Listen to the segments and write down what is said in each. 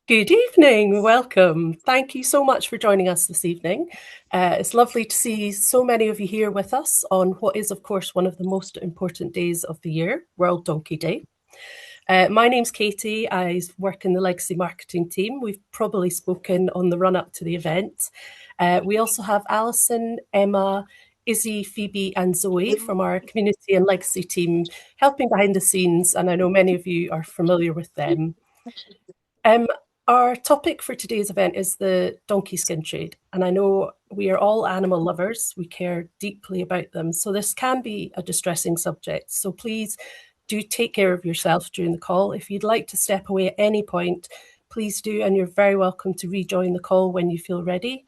Good evening, welcome. Thank you so much for joining us this evening. It's lovely to see so many of you here with us on what is, of course, one of the most important days of the year, World Donkey Day. My name's Katie. I work in the legacy marketing team. We've probably spoken on the run up to the event. We also have Alison, Emma, Izzy, Phoebe, and Zoe from our community and legacy team helping behind the scenes, and I know many of you are familiar with them. Um, our topic for today's event is the donkey skin trade, and I know we are all animal lovers. We care deeply about them, so this can be a distressing subject. So please do take care of yourself during the call. If you'd like to step away at any point, please do, and you're very welcome to rejoin the call when you feel ready.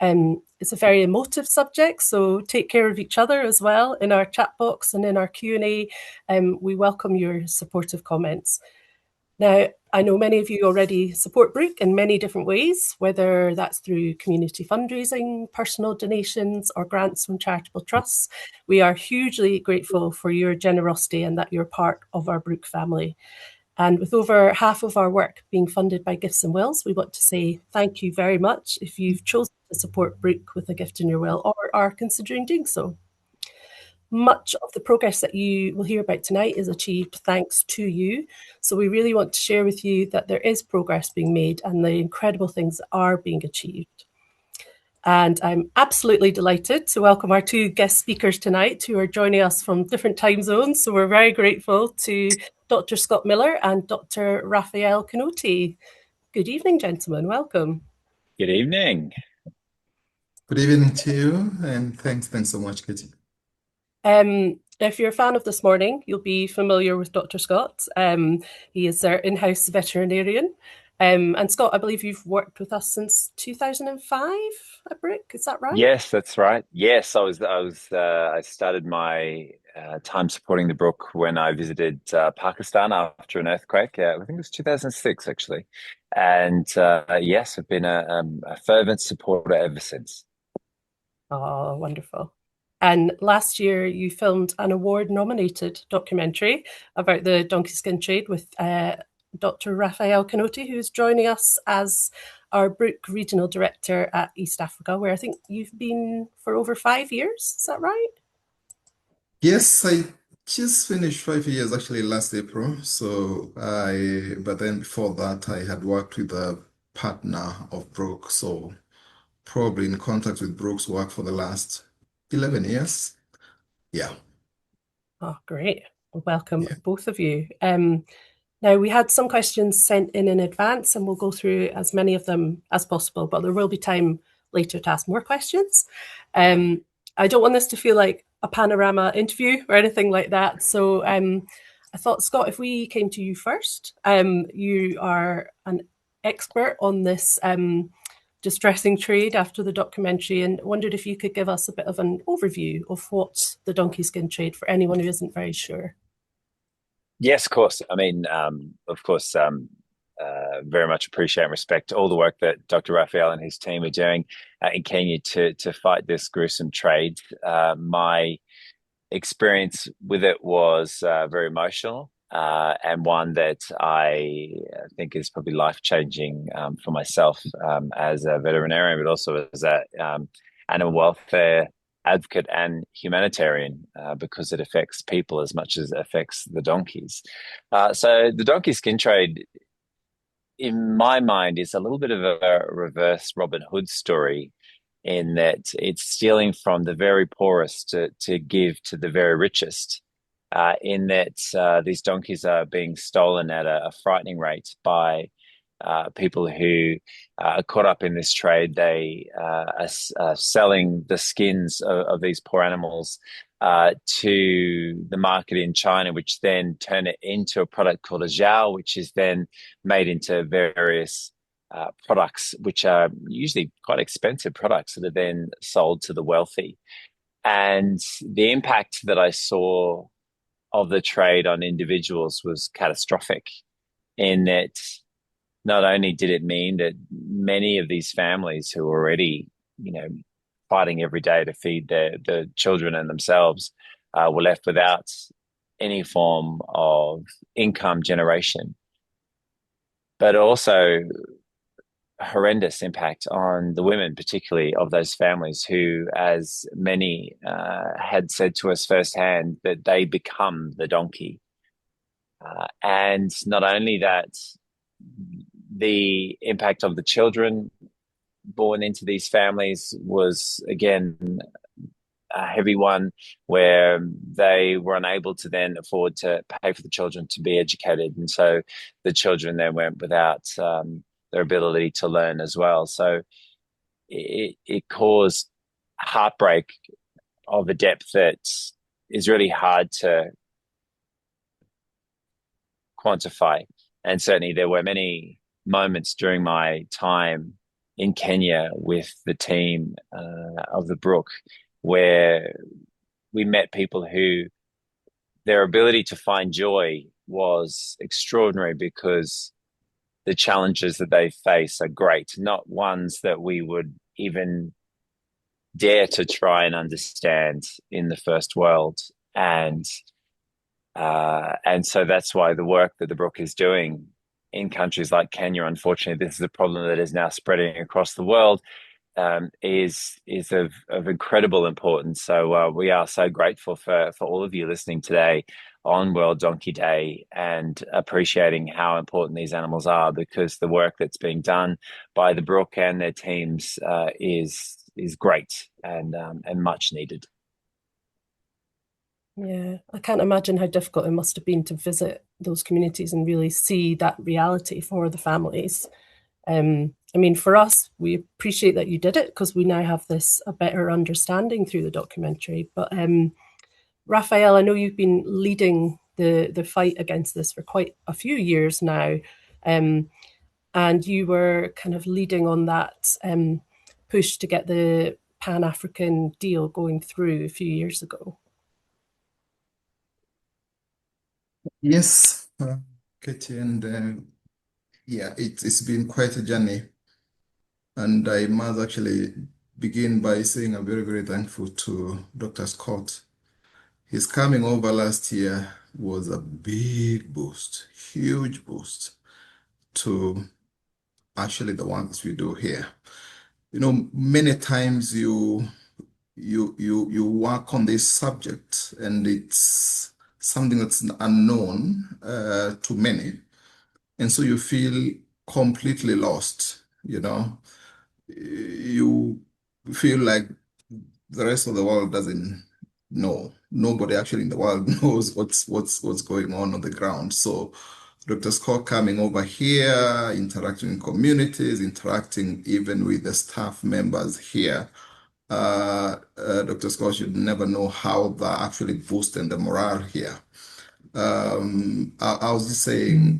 It's a very emotive subject, so take care of each other as well in our chat box and in our Q&A. We welcome your supportive comments. Now, I know many of you already support Brooke in many different ways, whether that's through community fundraising, personal donations, or grants from charitable trusts. We are hugely grateful for your generosity and that you're part of our Brooke family. And with over half of our work being funded by Gifts and Wills, we want to say thank you very much if you've chosen to support Brooke with a gift in your will or are considering doing so. Much of the progress that you will hear about tonight is achieved thanks to you. So we really want to share with you that there is progress being made and the incredible things that are being achieved. And I'm absolutely delighted to welcome our two guest speakers tonight who are joining us from different time zones. So we're very grateful to Dr. Scott Miller and Dr. Raphael Kinoti. Good evening, gentlemen. Welcome. Good evening. Good evening to you, and thanks so much, Katie. If you're a fan of This Morning, you'll be familiar with Dr. Scott. He is our in-house veterinarian. And Scott, I believe you've worked with us since 2005 at Brooke. Is that right? Yes, that's right. Yes, I started my time supporting the Brook when I visited Pakistan after an earthquake. I think it was 2006 actually. And yes, I've been a fervent supporter ever since. Oh, wonderful. And last year, you filmed an award-nominated documentary about the donkey skin trade with Dr. Raphael Kinoti, who's joining us as our Brooke Regional Director at East Africa, where I think you've been for over 5 years. Is that right? Yes, I just finished 5 years actually last April. But then before that, I had worked with a partner of Brooke, so probably in contact with Brooke's work for the last 11 years. Yeah, Oh, great. Welcome, yeah. both of you. Now, we had some questions sent in advance, and we'll go through as many of them as possible, but there will be time later to ask more questions. I don't want this to feel like a panorama interview or anything like that. So I thought, Scott, if we came to you first, you are an expert on this distressing trade after the documentary, and wondered if you could give us a bit of an overview of what's the donkey skin trade for anyone who isn't very sure. Yes, of course. I mean, of course, very much appreciate and respect all the work that Dr. Raphael and his team are doing in Kenya to fight this gruesome trade. My experience with it was very emotional and one that I think is probably life-changing for myself as a veterinarian, but also as a animal welfare advocate and humanitarian because it affects people as much as it affects the donkeys. So the donkey skin trade, in my mind, is a little bit of a reverse Robin Hood story in that it's stealing from the very poorest to give to the very richest. In that these donkeys are being stolen at a frightening rate by people who are caught up in this trade. They are selling the skins of these poor animals to the market in China, which then turn it into a product called a xiao, which is then made into various products, which are usually quite expensive products that are then sold to the wealthy. And the impact that I saw of the trade on individuals was catastrophic in that not only did it mean that many of these families who were already, fighting every day to feed their children and themselves were left without any form of income generation. But also horrendous impact on the women, particularly of those families who, as many had said to us firsthand, that they become the donkey. And not only that, the impact of the children born into these families was, again, a heavy one, where they were unable to then afford to pay for the children to be educated. And so the children then went without their ability to learn as well. So it caused heartbreak of a depth that is really hard to quantify. And certainly there were many moments during my time in Kenya with the team of the Brooke where we met people who their ability to find joy was extraordinary because the challenges that they face are great, not ones that we would even dare to try and understand in the first world. And so that's why the work that the Brook is doing in countries like Kenya, unfortunately, this is a problem that is now spreading across the world, is of incredible importance. So we are so grateful for all of you listening today on World Donkey Day and appreciating how important these animals are, because the work that's being done by the Brook and their teams is great and much needed. Yeah, I can't imagine how difficult it must have been to visit those communities and really see that reality for the families. I mean, for us, we appreciate that you did it because we now have this a better understanding through the documentary. But Raphael, I know you've been leading the fight against this for quite a few years now, um, and you were kind of leading on that push to get the Pan-African deal going through a few years ago. Yes, Katie, and yeah, it's been quite a journey. And I must actually begin by saying I'm very, very thankful to Dr. Scott. His coming over last year was a big boost, huge boost to actually the ones we do here. You know, many times you work on this subject and it's something that's unknown to many, and so you feel completely lost, you know. You feel like the rest of the world doesn't know. Nobody actually in the world knows what's going on the ground. So Dr. Scott coming over here, interacting in communities, interacting even with the staff members here. Dr. Scott should never know how that actually boosted the morale here. I was just saying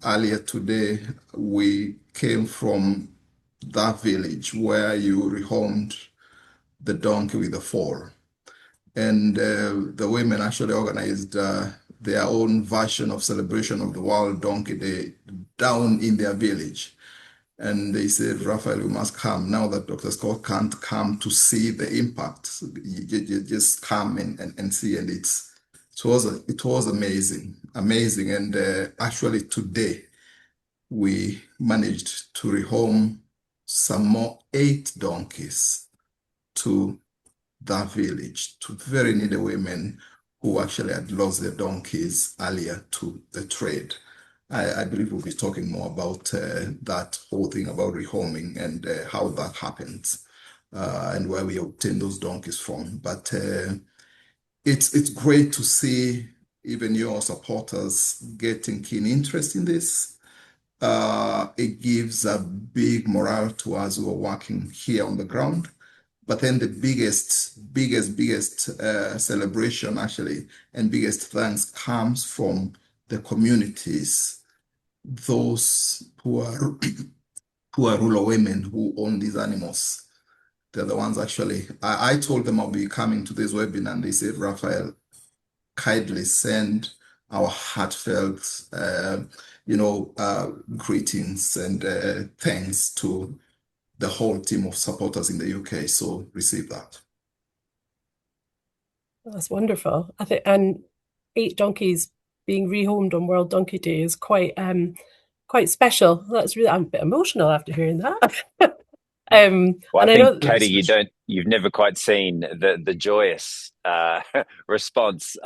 earlier today, we came from that village where you rehomed the donkey with the foal. And the women actually organized their own version of celebration of the World Donkey Day down in their village. And they said, Raphael, we must come. Now that Dr. Scott can't come to see the impact, you just come and see. And it was amazing, amazing. And actually today, we managed to rehome some more 8 donkeys to that village, to very needy women who actually had lost their donkeys earlier to the trade. I believe we'll be talking more about that whole thing about rehoming and how that happens and where we obtain those donkeys from. But it's great to see even your supporters getting keen interest in this. It gives a big morale to us who are working here on the ground. But then the biggest celebration actually and biggest thanks comes from the communities, those who are who are rural women who own these animals. They're the ones actually. I told them I'll be coming to this webinar, and they said, Raphael, kindly send our heartfelt, greetings and thanks to the whole team of supporters in the UK. So receive that. That's wonderful. I think, and 8 donkeys being rehomed on World Donkey Day is quite special. That's really, I'm a bit emotional after hearing that. Well, I And I think, know, Katie, you've never quite seen the joyous response.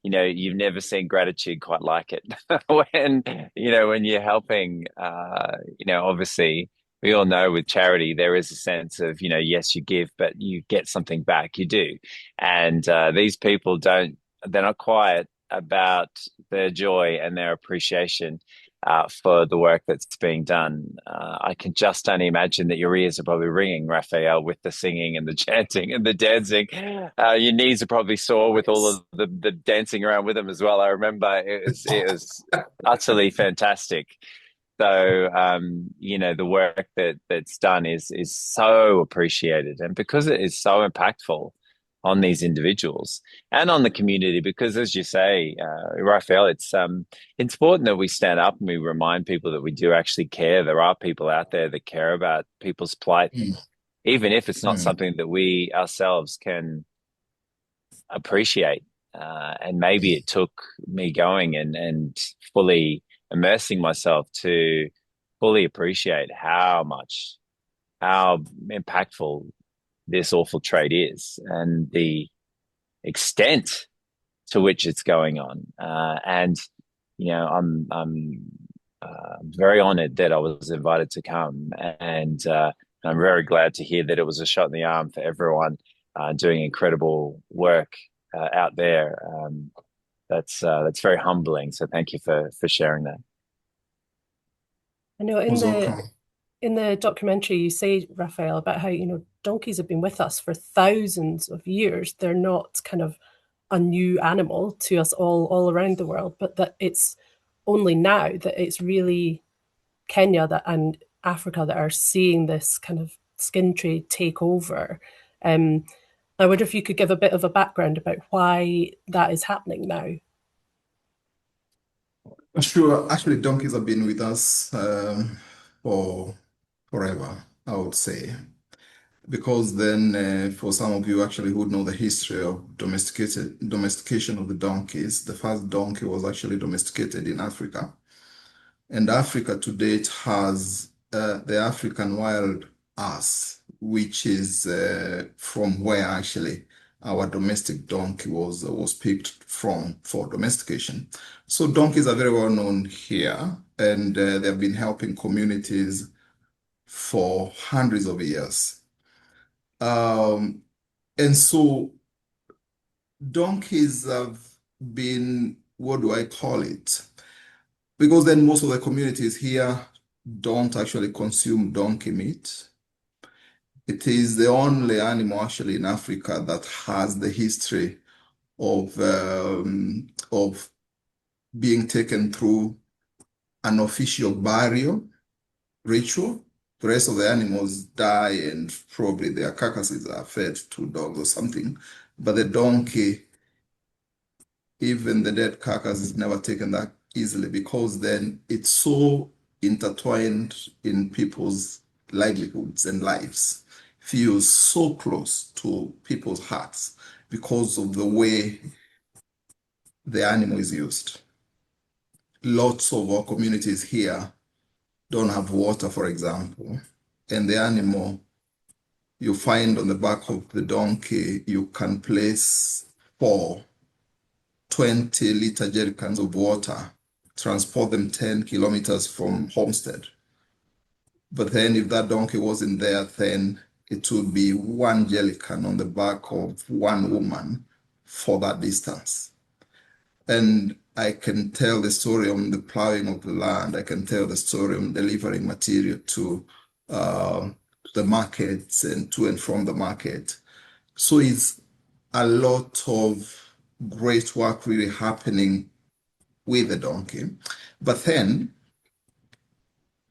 You've never seen gratitude quite like it. When, when you're helping, obviously we all know with charity, there is a sense of, yes, you give, but you get something back. You do. And these people they're not quiet about their joy and their appreciation for the work that's being done. I can just only imagine that your ears are probably ringing, Raphael, with the singing and the chanting and the dancing. Your knees are probably sore with all yes. of the dancing around with them as well. I remember it was utterly fantastic. So, the work that's done is so appreciated, and because it is so impactful on these individuals and on the community, because as you say, Raphael, it's important that we stand up and we remind people that we do actually care. There are people out there that care about people's plight, Mm, even if it's not mm. something that we ourselves can appreciate. And maybe it took me going and fully immersing myself to fully appreciate how impactful this awful trade is and the extent to which it's going on. And I'm very honored that I was invited to come, and I'm very glad to hear that it was a shot in the arm for everyone doing incredible work out there. That's very humbling. So thank you for sharing that. I know Most welcome. in the documentary you say, Raphael, about how, donkeys have been with us for thousands of years. They're not kind of a new animal to us all around the world, but that it's only now that it's really Kenya that and Africa that are seeing this kind of skin trade take over. Um, I wonder if you could give a bit of a background about why that is happening now. Sure. Actually, donkeys have been with us for forever, I would say. Because then, for some of you actually who know the history of domestication of the donkeys, the first donkey was actually domesticated in Africa. And Africa to date has the African wild ass, which is from where actually our domestic donkey was picked from for domestication. So donkeys are very well known here, and they've been helping communities for hundreds of years. Um, and so donkeys have been, what do I call it? Because then most of the communities here don't actually consume donkey meat. It is the only animal actually in Africa that has the history of being taken through an official burial ritual. The rest of the animals die and probably their carcasses are fed to dogs or something. But the donkey, even the dead carcass is never taken that easily because then it's so intertwined in people's livelihoods and lives, feels so close to people's hearts because of the way the animal is used. Lots of our communities here don't have water, for example, and the animal you find on the back of the donkey, you can place four 20-liter jerry cans of water, transport them 10 kilometers from Homestead. But then if that donkey wasn't there, then it would be one jelly can on the back of one woman for that distance. And I can tell the story on the plowing of the land. I can tell the story on delivering material to the markets and to and from the market. So it's a lot of great work really happening with the donkey. But then,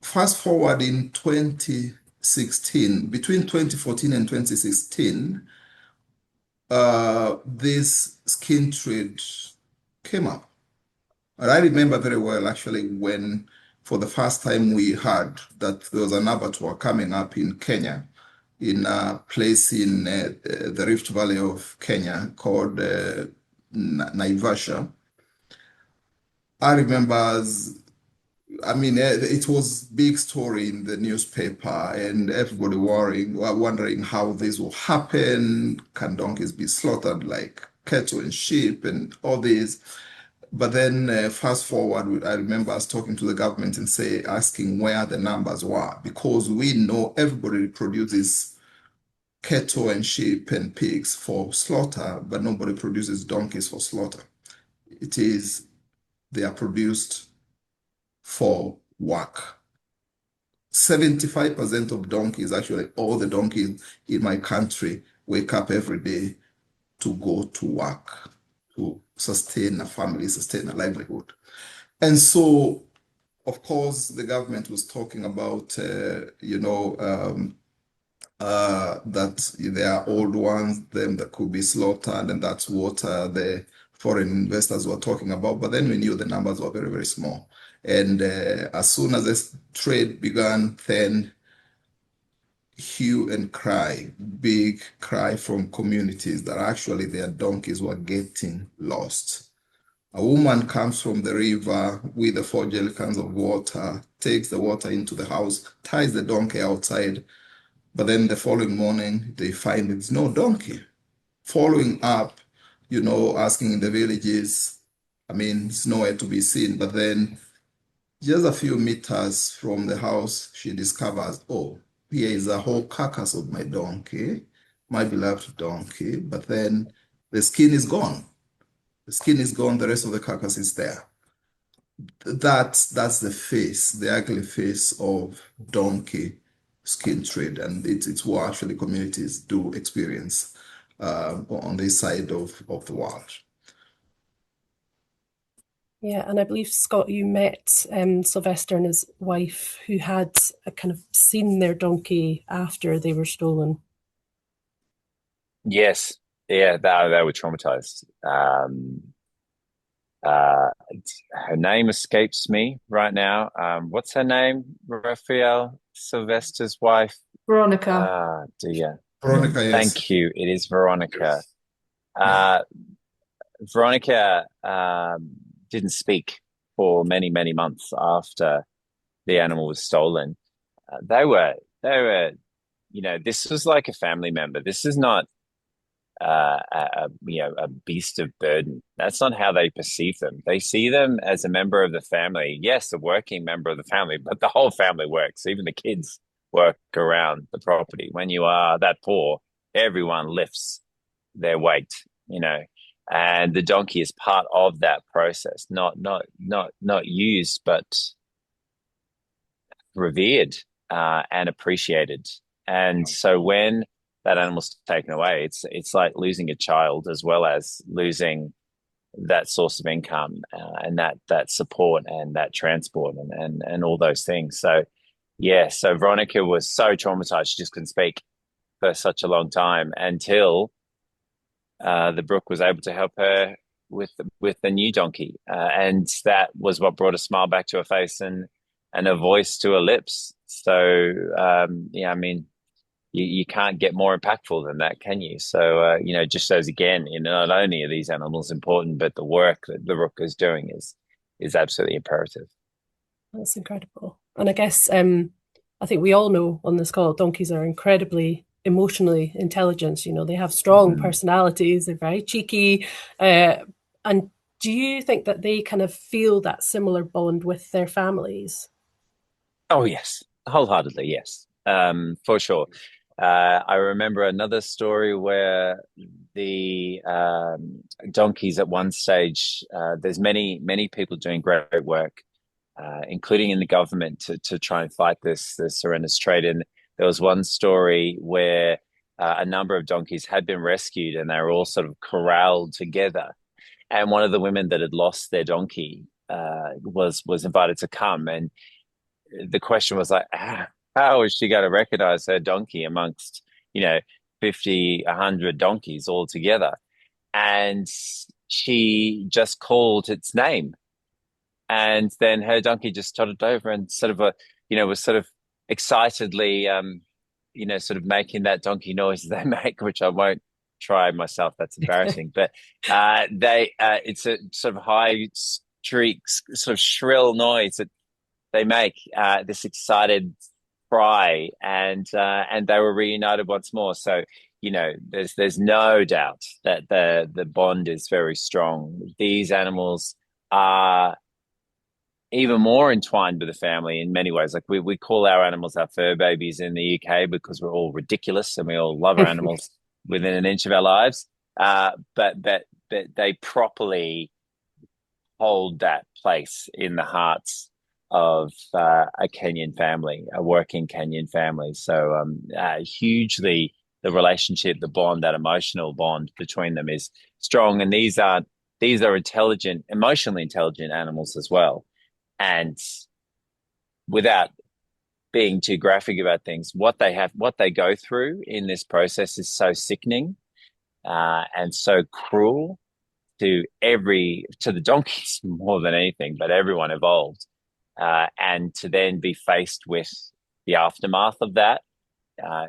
fast forward in 2016, between 2014 and 2016, this skin trade came up. And I remember very well actually when, for the first time, we heard that there was an abattoir coming up in Kenya, in a place in the Rift Valley of Kenya called Naivasha. I remember as I mean, it was big story in the newspaper, and everybody wondering how this will happen. Can donkeys be slaughtered like cattle and sheep and all this? But then fast forward, I remember us talking to the government and asking where the numbers were, because we know everybody produces cattle and sheep and pigs for slaughter, but nobody produces donkeys for slaughter. It is, they are produced for work. 75% of donkeys, actually, all the donkeys in my country wake up every day to go to work, to sustain a family, sustain a livelihood. And so, of course, the government was talking about, that there are old ones, them that could be slaughtered, and that's what the foreign investors were talking about. But then we knew the numbers were very, very small. And as soon as this trade began, then hue and cry, big cry from communities that actually their donkeys were getting lost. A woman comes from the river with the 4 jerrycans of water, takes the water into the house, ties the donkey outside, but then the following morning they find it's no donkey. Following up, asking in the villages, I mean, it's nowhere to be seen, but then just a few meters from the house, she discovers, oh, here is a whole carcass of my donkey, my beloved donkey, but then the skin is gone. The skin is gone, the rest of the carcass is there. That's the face, the ugly face of donkey skin trade, and it's what actually communities do experience on this side of the world. Yeah, and I believe, Scott, you met Sylvester and his wife who had kind of seen their donkey after they were stolen. Yes, yeah, they were traumatized. Uh, Her name escapes me right now. What's her name? Raphael, Sylvester's wife. Veronica. Dear. Veronica, yes. Thank you. It is Veronica. Yeah. Uh, Veronica didn't speak for many, many months after the animal was stolen. They were, this was like a family member. This is not a beast of burden. That's not how they perceive them. They see them as a member of the family. Yes, a working member of the family, but the whole family works. Even the kids work around the property. When you are that poor, everyone lifts their weight, and the donkey is part of that process, not used, but revered and appreciated. And so when that animal's taken away, it's like losing a child as well as losing that source of income and that support and that transport and all those things. So yeah, so Veronica was so traumatized she just couldn't speak for such a long time until the Brooke was able to help her with the new donkey, and that was what brought a smile back to her face and a voice to her lips. So yeah, I mean, you can't get more impactful than that, can you? So it just shows again, not only are these animals important, but the work that the Rook is doing is absolutely imperative. That's incredible. And I guess I think we all know on this call donkeys are incredibly emotionally intelligent. They have strong Mhm. personalities, they're very cheeky. And do you think that they kind of feel that similar bond with their families? Oh yes, wholeheartedly, yes, for sure. I remember another story where the donkeys at one stage. There's many people doing great work, including in the government, to try and fight this horrendous trade. And there was one story where a number of donkeys had been rescued, and they were all sort of corralled together. And one of the women that had lost their donkey was invited to come, and the question was like, how is she going to recognize her donkey amongst, 50, 100 donkeys all together? And she just called its name. And then her donkey just trotted over and sort of, was sort of excitedly, sort of making that donkey noise they make, which I won't try myself. That's embarrassing. But it's a sort of high streak, sort of shrill noise that they make this excited cry, and they were reunited once more. So there's no doubt that the bond is very strong. These animals are even more entwined with the family in many ways. Like we call our animals our fur babies in the UK because we're all ridiculous and we all love our animals within an inch of our lives. But they properly hold that place in the hearts of a Kenyan family, a working Kenyan family. So hugely, the relationship, the bond, that emotional bond between them is strong. And these are intelligent, emotionally intelligent animals as well. And without being too graphic about things, what they go through in this process is so sickening and so cruel to the donkeys more than anything, but everyone involved. And to then be faced with the aftermath of that,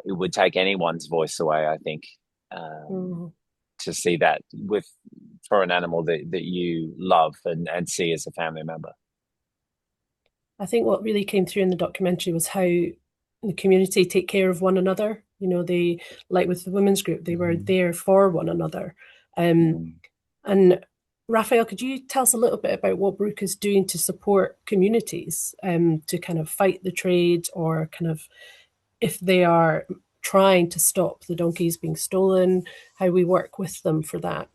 it would take anyone's voice away, I think, to see that for an animal that you love and see as a family member. I think what really came through in the documentary was how the community take care of one another. They, like with the women's group, they were there for one another. And Raphael, could you tell us a little bit about what Brooke is doing to support communities to kind of fight the trade, or kind of if they are trying to stop the donkeys being stolen, how we work with them for that?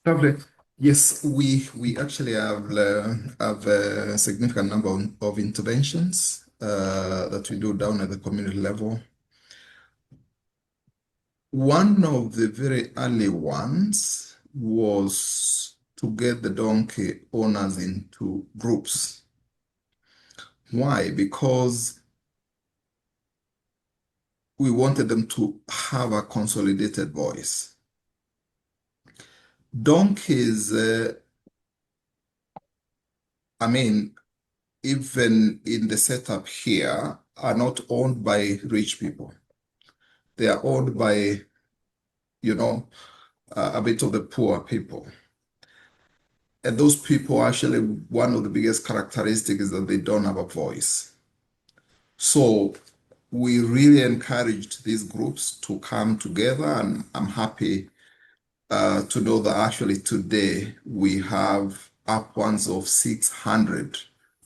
Lovely. Yes, we actually have a significant number of interventions that we do down at the community level. One of the very early ones was to get the donkey owners into groups. Why? Because we wanted them to have a consolidated voice. Donkeys, I mean, even in the setup here, are not owned by rich people. They are owned by, a bit of the poor people. And those people, actually, one of the biggest characteristics is that they don't have a voice. So we really encouraged these groups to come together, and I'm happy to know that actually today we have upwards of 600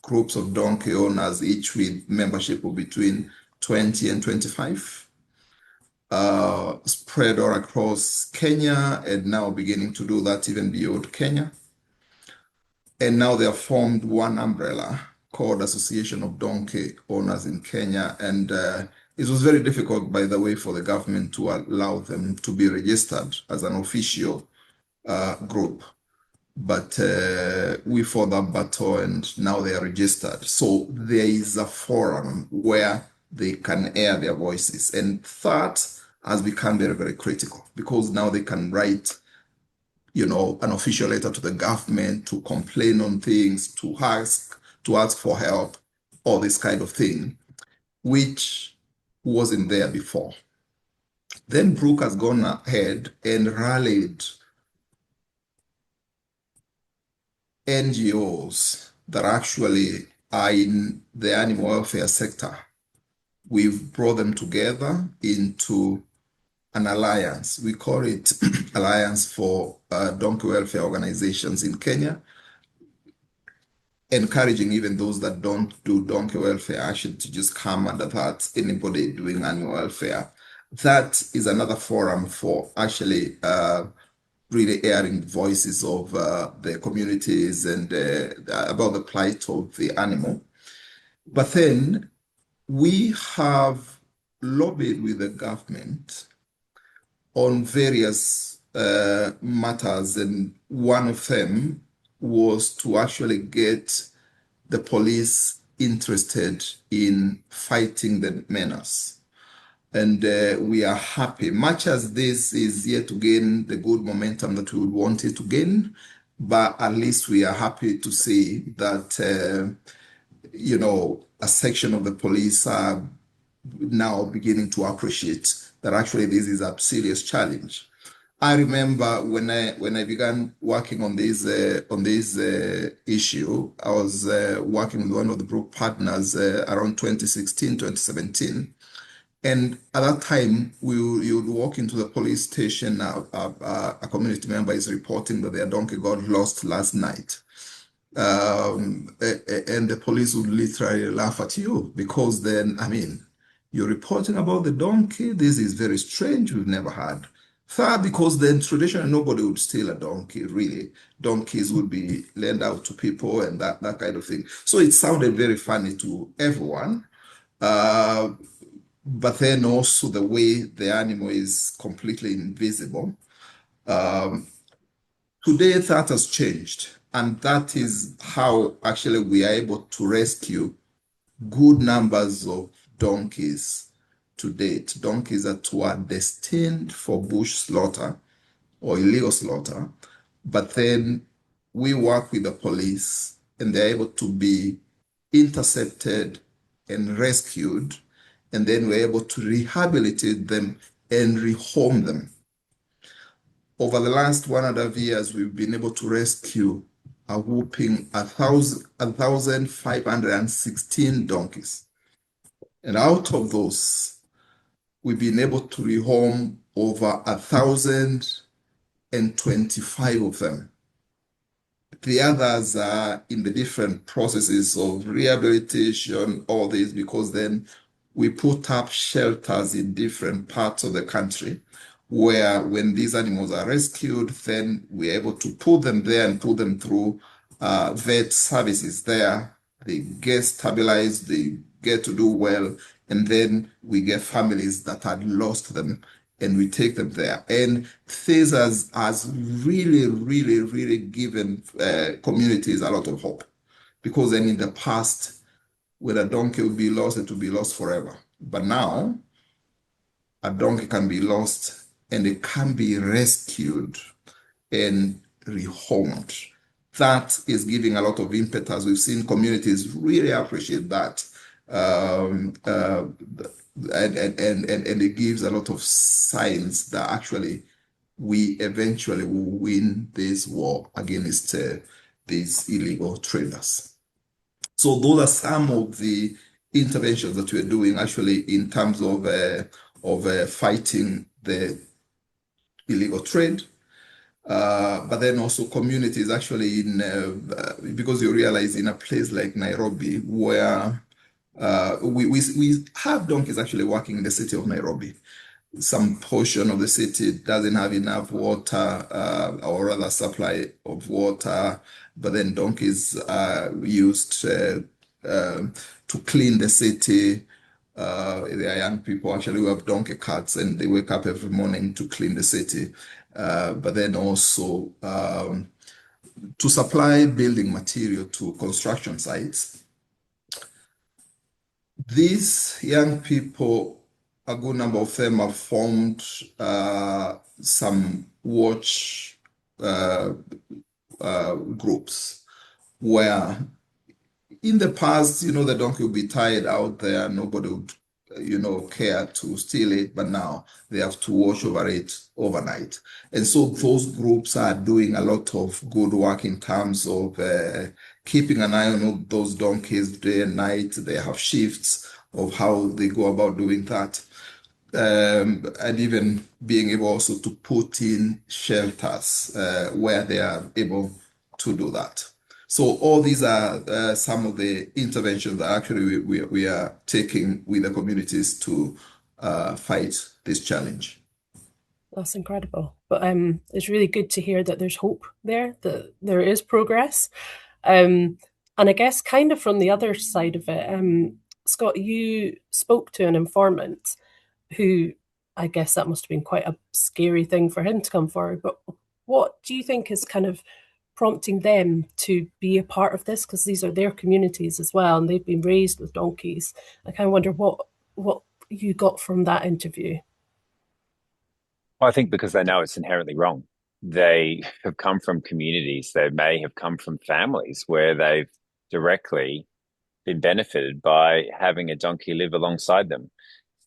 groups of donkey owners, each with membership of between 20 and 25, spread all across Kenya, and now beginning to do that even beyond Kenya. And now they have formed one umbrella called Association of Donkey Owners in Kenya. And it was very difficult, by the way, for the government to allow them to be registered as an official group. But we fought that battle, and now they are registered. So there is a forum where they can air their voices. And that has become very, very critical, because now they can write an official letter to the government to complain on things, to ask for help, all this kind of thing, which wasn't there before. Then Brooke has gone ahead and rallied NGOs that actually are in the animal welfare sector. We've brought them together into an alliance. We call it Alliance for Donkey Welfare Organizations in Kenya, encouraging even those that don't do donkey welfare actually to just come under that, anybody doing animal welfare. That is another forum for actually really airing the voices of the communities and about the plight of the animal. But then we have lobbied with the government on various matters, and one of them was to actually get the police interested in fighting the menace. And we are happy, much as this is yet to gain the good momentum that we would want it to gain, but at least we are happy to see that, a section of the police are now beginning to appreciate that actually this is a serious challenge. I remember when I began working on this issue, I was working with one of the Brooke partners around 2016, 2017. And at that time, you would walk into the police station. A community member is reporting that their donkey got lost last night. And the police would literally laugh at you because then, I mean, you're reporting about the donkey. This is very strange. We've never had. Third, because then traditionally nobody would steal a donkey, really. Donkeys would be lent out to people and that kind of thing. So it sounded very funny to everyone. Uh, but then also the way the animal is completely invisible. Um, Today, that has changed, and that is how actually we are able to rescue good numbers of donkeys to date. Donkeys that were destined for bush slaughter or illegal slaughter, but then we work with the police and they're able to be intercepted and rescued, and then we're able to rehabilitate them and rehome them. Over the last 1.5 years, we've been able to rescue a whooping 1,516 donkeys. And out of those, we've been able to rehome over 1,025 of them. The others are in the different processes of rehabilitation, all this, because then we put up shelters in different parts of the country where when these animals are rescued, then we're able to put them there and put them through vet services there. They get stabilized, they get to do well, and then we get families that had lost them and we take them there. And this has really, really, really given communities a lot of hope. Because then in the past, when a donkey would be lost, it would be lost forever. But now, a donkey can be lost and it can be rescued and rehomed. That is giving a lot of impetus. We've seen communities really appreciate that. Um, uh, and it gives a lot of signs that actually we eventually will win this war against these illegal traders. So those are some of the interventions that we're doing actually in terms of fighting the illegal trade. But then also communities actually because you realize in a place like Nairobi where we have donkeys actually working in the city of Nairobi. Some portion of the city doesn't have enough water, or rather supply of water, but then donkeys are used to clean the city. There are young people actually who have donkey carts and they wake up every morning to clean the city. But then also to supply building material to construction sites. These young people, a good number of them have formed some watch groups where in the past, the donkey would be tied out there, nobody would, care to steal it, but now they have to watch over it overnight. And so those groups are doing a lot of good work in terms of keeping an eye on those donkeys day and night. They have shifts of how they go about doing that. And even being able also to put in shelters where they are able to do that. So all these are some of the interventions that actually we are taking with the communities to fight this challenge. That's incredible. But it's really good to hear that there's hope there, that there is progress. And I guess kind of from the other side of it, Scott, you spoke to an informant who, I guess that must have been quite a scary thing for him to come forward. But what do you think is kind of prompting them to be a part of this? Because these are their communities as well, and they've been raised with donkeys. I kind of wonder what you got from that interview. Well, I think because they know it's inherently wrong. They have come from communities, they may have come from families where they've directly been benefited by having a donkey live alongside them.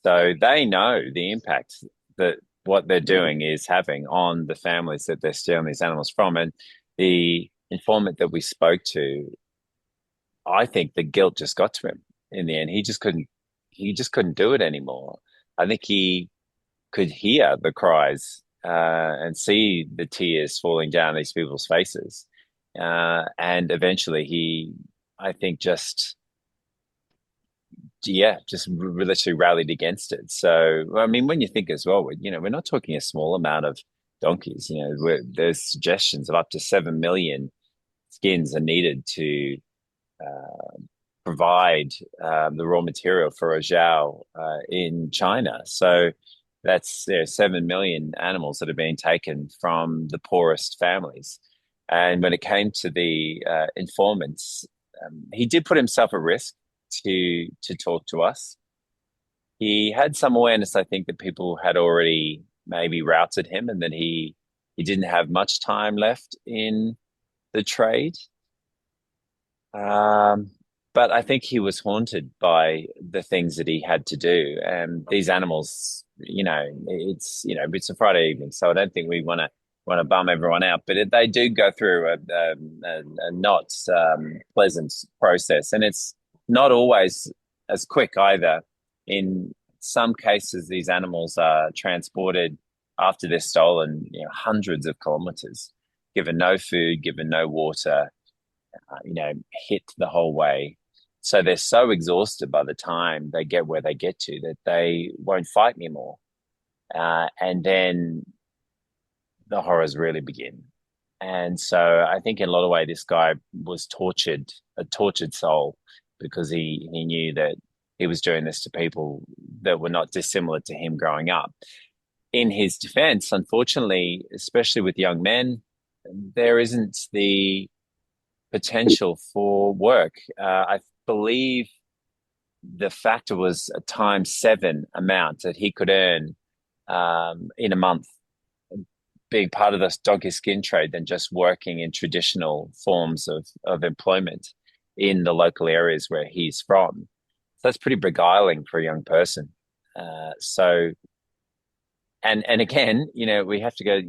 So they know the impact that what they're doing is having on the families that they're stealing these animals from. And the informant that we spoke to, I think the guilt just got to him in the end. He just couldn't do it anymore. I think he could hear the cries and see the tears falling down these people's faces. And eventually I think, just literally rallied against it. So, I mean, when you think as well, we're not talking a small amount of donkeys. There's suggestions of up to 7 million skins are needed to provide the raw material for a Zhao in China. So that's 7 million animals that are being taken from the poorest families. And when it came to the informants, he did put himself at risk to talk to us. He had some awareness, I think, that people had already maybe routed him, and that he didn't have much time left in the trade. Um, but I think he was haunted by the things that he had to do. And these animals, it's a Friday evening, so I don't think we want to bum everyone out. But they do go through a not pleasant process, and it's not always as quick either. In some cases, these animals are transported after they're stolen, hundreds of kilometers, given no food, given no water, hit the whole way. So they're so exhausted by the time they get where they get to that they won't fight anymore. And then the horrors really begin. And so I think in a lot of ways, this guy was a tortured soul, because he knew that he was doing this to people that were not dissimilar to him growing up. In his defense, unfortunately, especially with young men, there isn't the potential for work. I believe the factor was a times 7 amount that he could earn in a month being part of this donkey skin trade than just working in traditional forms of employment in the local areas where he's from. So that's pretty beguiling for a young person. And again, we have to go,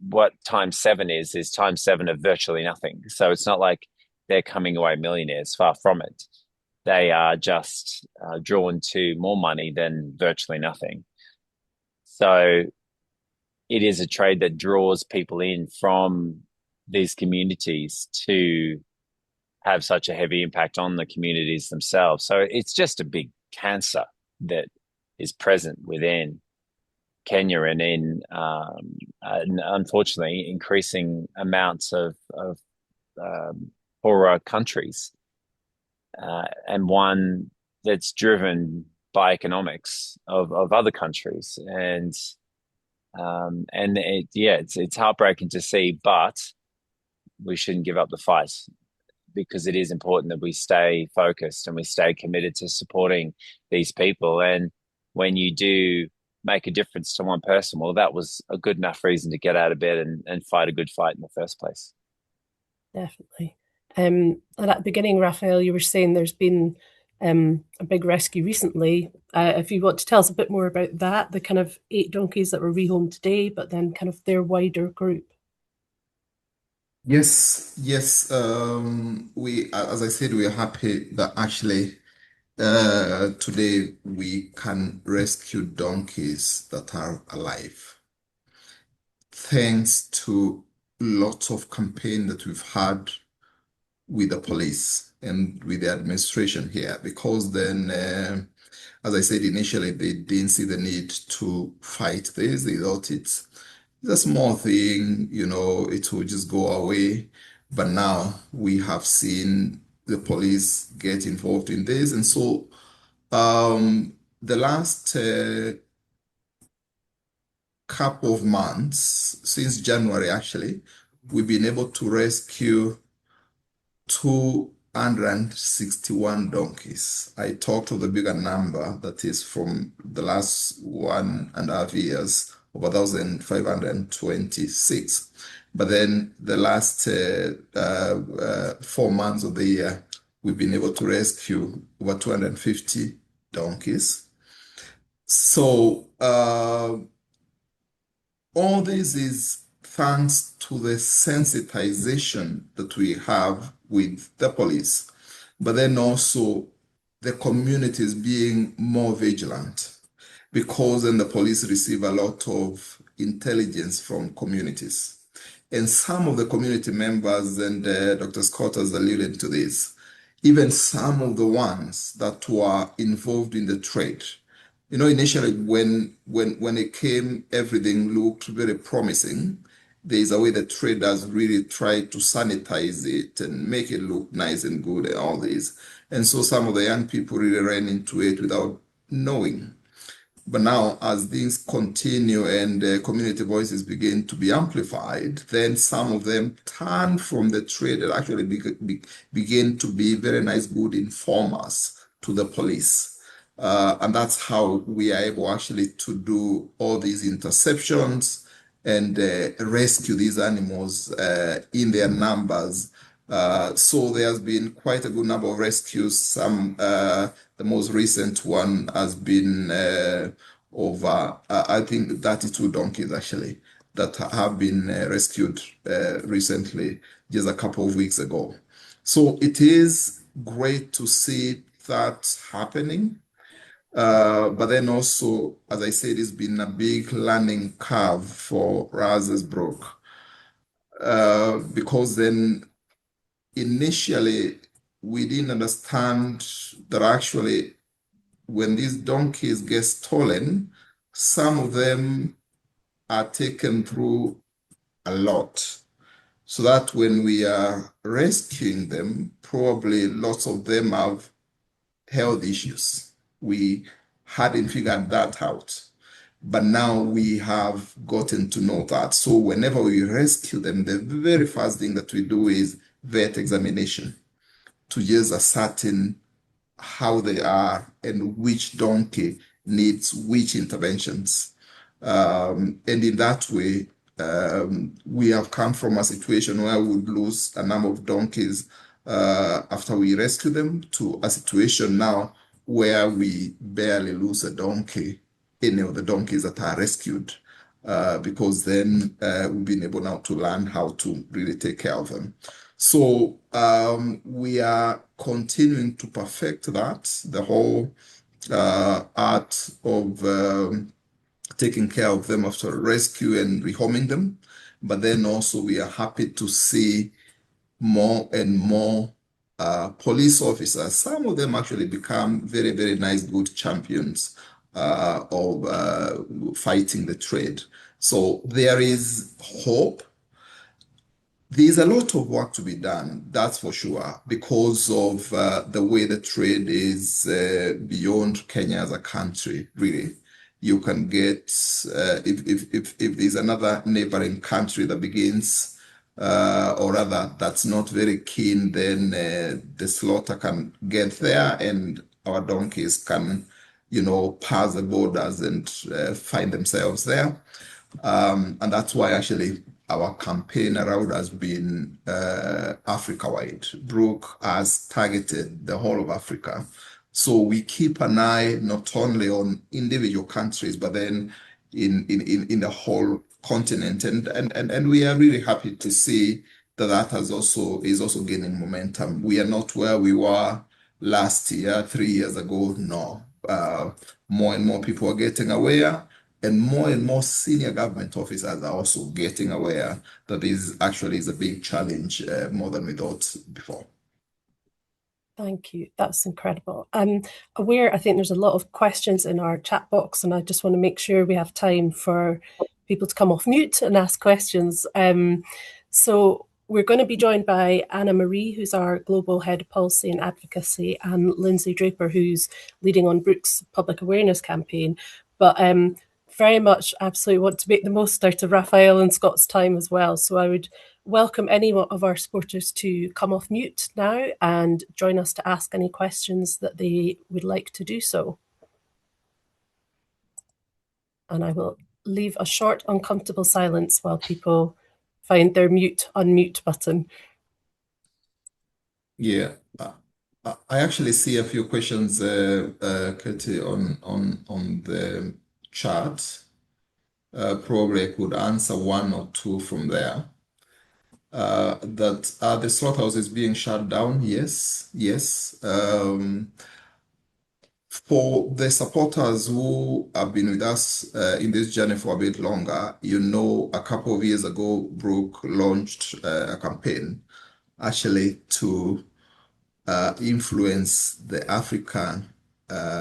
what times 7 is times 7 of virtually nothing. So it's not like they're coming away millionaires, far from it. They are just drawn to more money than virtually nothing. So it is a trade that draws people in from these communities to have such a heavy impact on the communities themselves. So it's just a big cancer that is present within Kenya and in unfortunately increasing amounts of poorer countries, and one that's driven by economics of other countries. It's heartbreaking to see, but we shouldn't give up the fight, because it is important that we stay focused and we stay committed to supporting these people. And when you do make a difference to one person, well, that was a good enough reason to get out of bed and fight a good fight in the first place. Definitely. And at the beginning, Raphael, you were saying there's been a big rescue recently. If you want to tell us a bit more about that, the kind of 8 donkeys that were rehomed today, but then kind of their wider group. Yes, yes. As I said, we are happy that actually today we can rescue donkeys that are alive, thanks to lots of campaign that we've had with the police and with the administration here, because then, as I said initially, they didn't see the need to fight this. They thought it's a small thing, it will just go away. But now we have seen the police get involved in this. And so the last couple of months, since January actually, we've been able to rescue 261 donkeys. I talked of the bigger number that is from the last 1.5 years of 1,526. But then the last 4 months of the year, we've been able to rescue over 250 donkeys. So all this is thanks to the sensitization that we have with the police, but then also the communities being more vigilant because then the police receive a lot of intelligence from communities. And some of the community members, and Dr. Scott has alluded to this, even some of the ones that were involved in the trade. You know, initially when it came, everything looked very promising. There is a way the traders really tried to sanitize it and make it look nice and good and all this. And so some of the young people really ran into it without knowing. But now, as things continue and community voices begin to be amplified, then some of them turn from the trade and actually begin to be very nice, good informers to the police. And that's how we are able actually to do all these interceptions and rescue these animals in their numbers. So there's been quite a good number of rescues. The most recent one has been over, I think, 32 donkeys actually that have been rescued recently, just a couple of weeks ago. So it is great to see that happening. But then also, as I said, it's been a big learning curve for us as Brooke, because then initially we didn't understand that actually when these donkeys get stolen, some of them are taken through a lot. So that when we are rescuing them, probably lots of them have health issues. We hadn't figured that out. But now we have gotten to know that. So whenever we rescue them, the very first thing that we do is vet examination to just ascertain how they are and which donkey needs which interventions. And in that way, we have come from a situation where we would lose a number of donkeys after we rescue them to a situation now where we barely lose a donkey, any of the donkeys that are rescued, because then we've been able now to learn how to really take care of them. So we are continuing to perfect that, the whole art of taking care of them after rescue and rehoming them. But then also we are happy to see more and more police officers. Some of them actually become very, very nice, good champions of fighting the trade. So there is hope. There's a lot of work to be done, that's for sure, because of the way the trade is beyond Kenya as a country, really. You can get, if there's another neighboring country that begins, or rather that's not very keen, then the slaughter can get there and our donkeys can, pass the borders and find themselves there. And that's why actually our campaign around has been Africa-wide. Brooke has targeted the whole of Africa. So we keep an eye not only on individual countries, but then in the whole continent. And we are really happy to see that is also gaining momentum. We are not where we were last year, 3 years ago. No. More and more people are getting aware. And more senior government officers are also getting aware that this actually is a big challenge, more than we thought before. Thank you. That's incredible. I'm aware, I think there's a lot of questions in our chat box, and I just want to make sure we have time for people to come off mute and ask questions. So we're going to be joined by Anna Marie, who's our Global Head of Policy and Advocacy, and Lindsay Draper, who's leading on Brooke's public awareness campaign. But very much absolutely want to make the most out of Raphael and Scott's time as well. So I would welcome any of our supporters to come off mute now and join us to ask any questions that they would like to do so. And I will leave a short, uncomfortable silence while people find their unmute button. Yeah, I actually see a few questions, Katie, on the chat. probably I could answer one or two from there. That are the slaughterhouses being shut down? Yes, yes. For the supporters who have been with us in this journey for a bit longer, a couple of years ago, Brooke launched a campaign actually to influence the African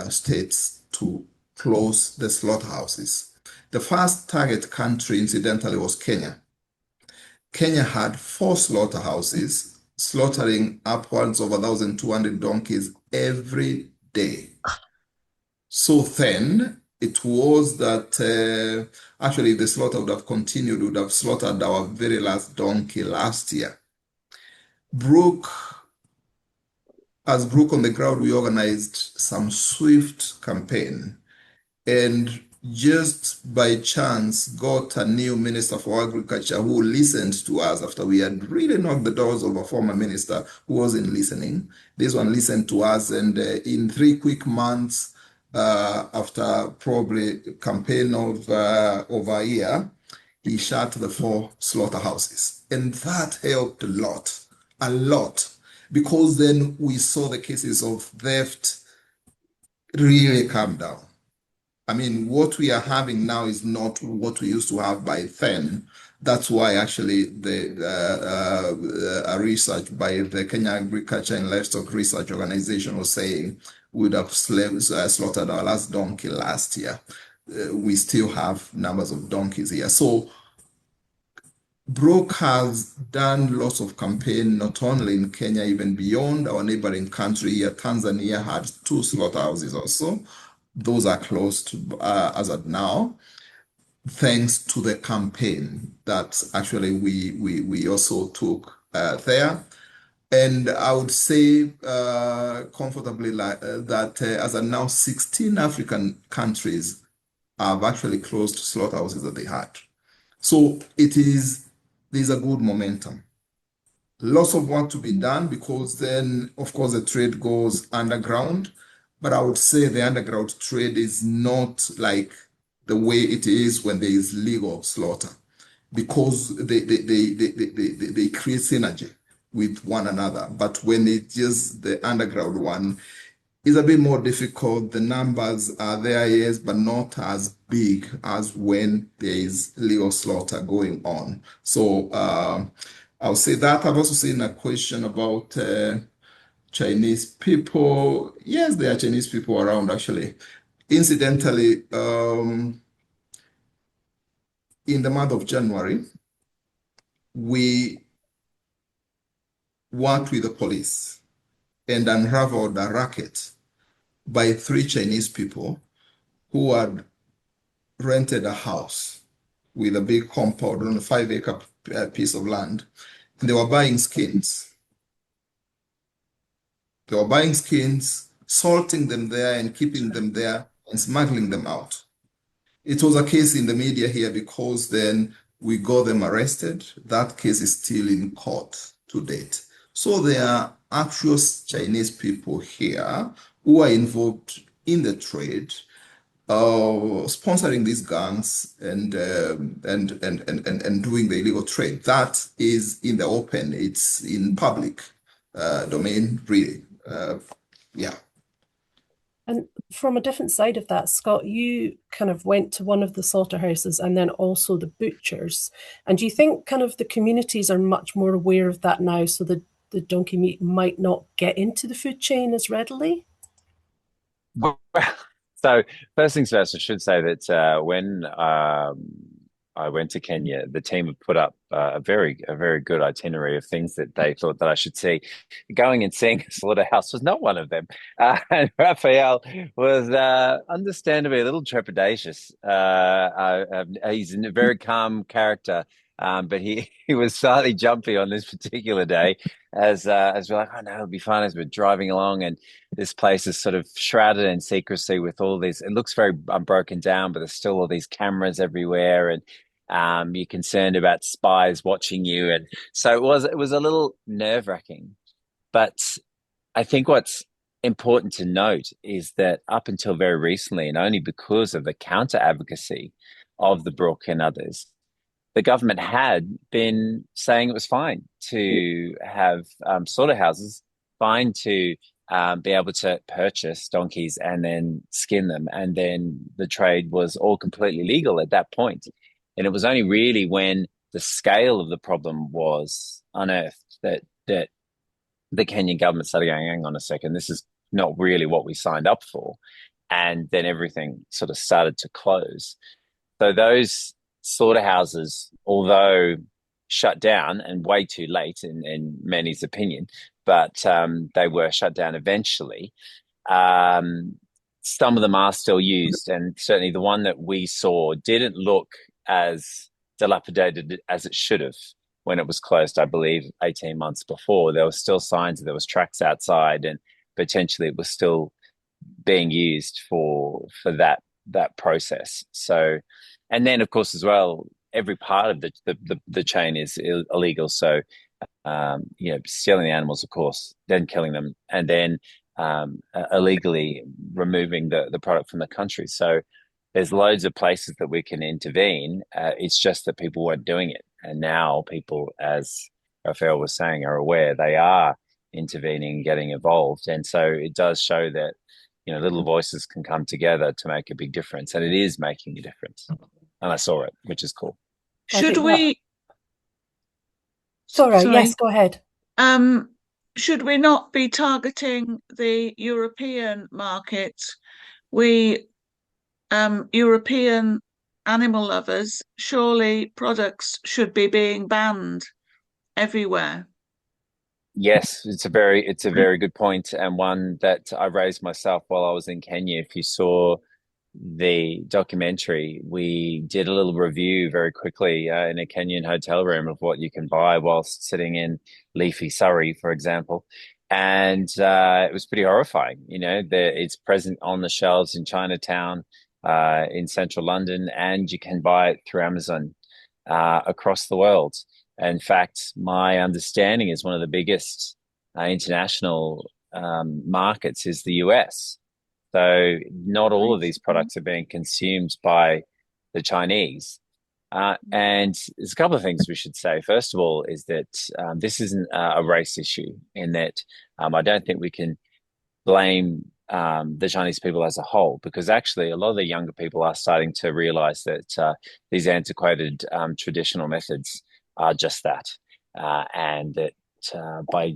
states to close the slaughterhouses. The first target country, incidentally, was Kenya. Kenya had four slaughterhouses, slaughtering upwards of 1,200 donkeys every day. So then it was that actually the slaughter would have continued, would have slaughtered our very last donkey last year. Brooke, as Brooke on the ground, we organized some swift campaign and just by chance got a new minister for agriculture who listened to us after we had really knocked the doors of a former minister who wasn't listening. This one listened to us, and in 3 quick months, after probably a campaign of over a year, he shut the four slaughterhouses. And that helped a lot, because then we saw the cases of theft really come down. I mean, what we are having now is not what we used to have by then. That's why actually the a research by the Kenya Agriculture and Livestock Research Organization was saying we would have slaughtered our last donkey last year. We still have numbers of donkeys here. So Brooke has done lots of campaign, not only in Kenya, even beyond our neighboring country here. Tanzania had two slaughterhouses also. Those are closed as of now, thanks to the campaign that actually we also took there. And I would say comfortably that as of now, 16 African countries have actually closed slaughterhouses that they had. So there's a good momentum. Lots of work to be done, because then, of course, the trade goes underground. But I would say the underground trade is not like the way it is when there is legal slaughter, because they create synergy with one another. But when it's just the underground one, it's a bit more difficult. The numbers are there, yes, but not as big as when there is legal slaughter going on. So I'll say that. I've also seen a question about Chinese people. Yes, there are Chinese people around actually. Incidentally, in the month of January, we worked with the police and unraveled a racket by three Chinese people who had rented a house with a big compound on a 5-acre piece of land. And they were buying skins. They were buying skins, salting them there and keeping them there and smuggling them out. It was a case in the media here because then we got them arrested. That case is still in court to date. So there are actual Chinese people here who are involved in the trade, sponsoring these gangs and doing the illegal trade. That is in the open. It's in public domain, really. Yeah. And from a different side of that, Scott, you kind of went to one of the slaughterhouses and then also the butchers. And do you think kind of the communities are much more aware of that now, so the donkey meat might not get into the food chain as readily? Well, so first things first, I should say that when I went to Kenya, the team had put up a very good itinerary of things that they thought that I should see. Going and seeing a slaughterhouse was not one of them. And Raphael was understandably a little trepidatious. He's a very calm character, but he was slightly jumpy on this particular day. As we're like, oh no, it'll be fine, as we're driving along, and this place is sort of shrouded in secrecy with all these. It looks very broken down, but there's still all these cameras everywhere, and you're concerned about spies watching you, and so it was a little nerve-wracking. But I think what's important to note is that up until very recently, and only because of the counter advocacy of the Brooke and others, the government had been saying it was fine to have slaughterhouses, fine to be able to purchase donkeys and then skin them. And then the trade was all completely legal at that point. And it was only really when the scale of the problem was unearthed that the Kenyan government started going, hang on a second, this is not really what we signed up for. And then everything sort of started to close. So those slaughterhouses, although shut down and way too late in many's opinion, but they were shut down eventually. Um, some of them are still used, and certainly the one that we saw didn't look as dilapidated as it should have when it was closed, I believe, 18 months before. There were still signs that there was tracks outside, and potentially it was still being used for that process. So, and then of course as well, every part of the chain is illegal. So, stealing the animals, of course, then killing them, and then illegally removing the product from the country. So there's loads of places that we can intervene. It's just that people weren't doing it. And now people, as Raphael was saying, are aware they are intervening, getting involved. And so it does show that, little voices can come together to make a big difference. And it is making a difference. And I saw it, which is cool. Should we, Sorry, yes, sorry, go ahead. should we not be targeting the European market? We, European animal lovers, surely products should be being banned everywhere. Yes, it's a very good point, and one that I raised myself while I was in Kenya. If you saw the documentary, we did a little review very quickly in a Kenyan hotel room of what you can buy whilst sitting in leafy Surrey, for example. And it was pretty horrifying. It's present on the shelves in Chinatown, in central London, and you can buy it through Amazon across the world. In fact, my understanding is one of the biggest international markets is the US. So not all of these products are being consumed by the Chinese. And there's a couple of things we should say. First of all, is that this isn't a race issue, in that I don't think we can blame the Chinese people as a whole, because actually a lot of the younger people are starting to realize that these antiquated traditional methods are just that, and that by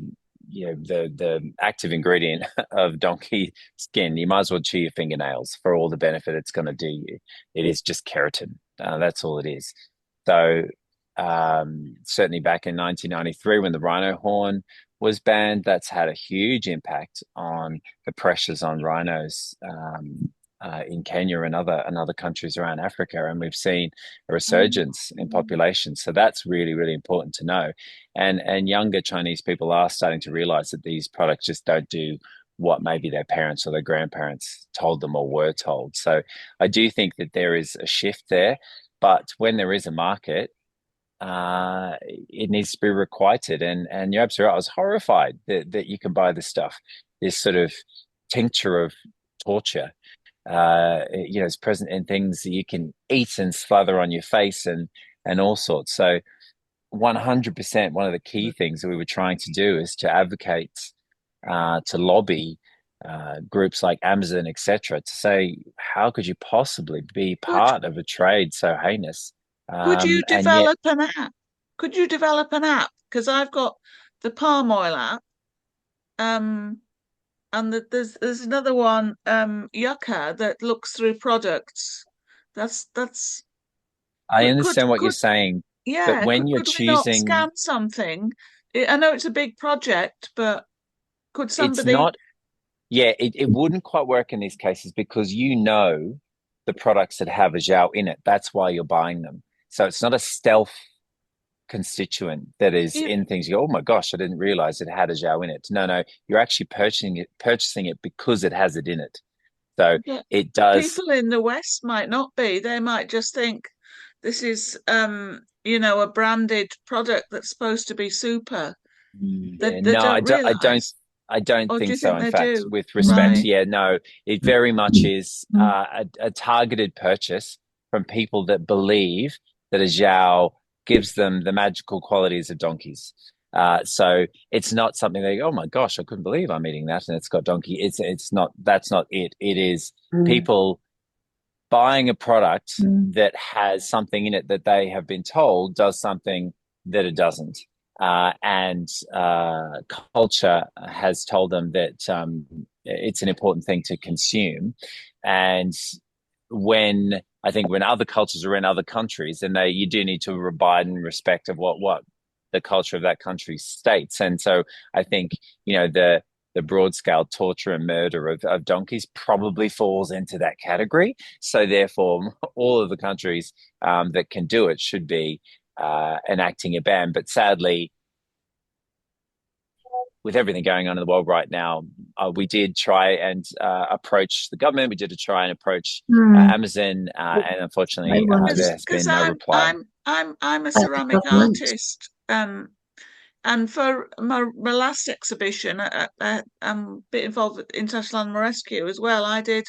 the active ingredient of donkey skin, you might as well chew your fingernails for all the benefit it's going to do you. It is just keratin. That's all it is. So certainly back in 1993, when the rhino horn was banned, that's had a huge impact on the pressures on rhinos in Kenya and other countries around Africa, and we've seen a resurgence in population. So that's really, really important to know. And younger Chinese people are starting to realize that these products just don't do what maybe their parents or their grandparents told them or were told. So I do think that there is a shift there, but when there is a market, it needs to be requited. And you're absolutely right. I was horrified that you can buy this stuff, this sort of tincture of torture. It's present in things that you can eat and slather on your face and all sorts. So 100%, one of the key things that we were trying to do is to advocate, to lobby groups like Amazon, etc., to say, how could you possibly be Could part of a trade so heinous? could you And yet, develop an app? Could you develop an app? Because I've got the palm oil app, um, and there's another one, Yucca, that looks through products. That's I could understand what you're could saying, but yeah, when you're could we not choosing, scan something? I know it's a big project, but could it's somebody? not, yeah, it wouldn't quite work in these cases because the products that have a Zhao in it. That's why you're buying them. So it's not a stealth constituent that is Yeah, in things. You go, oh my gosh, I didn't realize it had a Zhao in it. No, no, you're actually purchasing it because it has it in it. So but it does. people in the West might not be. They might just think this is, a branded product that's supposed to be super. Yeah, They no, don't realize, I don't or do think you so. think In they fact, do? with respect, Right. yeah, no, it very much is a targeted purchase from people that believe that a Zhao gives them the magical qualities of donkeys. So it's not something they go, oh my gosh, I couldn't believe I'm eating that and it's got donkey. It's not, that's not it. It is people buying a product that has something in it that they have been told does something that it doesn't. And culture has told them that it's an important thing to consume. And when I think when other cultures are in other countries, then you do need to abide in respect of what the culture of that country states. And so I think, the broad scale torture and murder of donkeys probably falls into that category. So therefore, all of the countries that can do it should be enacting a ban. But sadly, with everything going on in the world right now, we did try and approach the government. We did try and approach Amazon, and unfortunately, there has been no reply. I'm a ceramic artist, and for my last exhibition, I'm a bit involved with International Animal Rescue as well. I did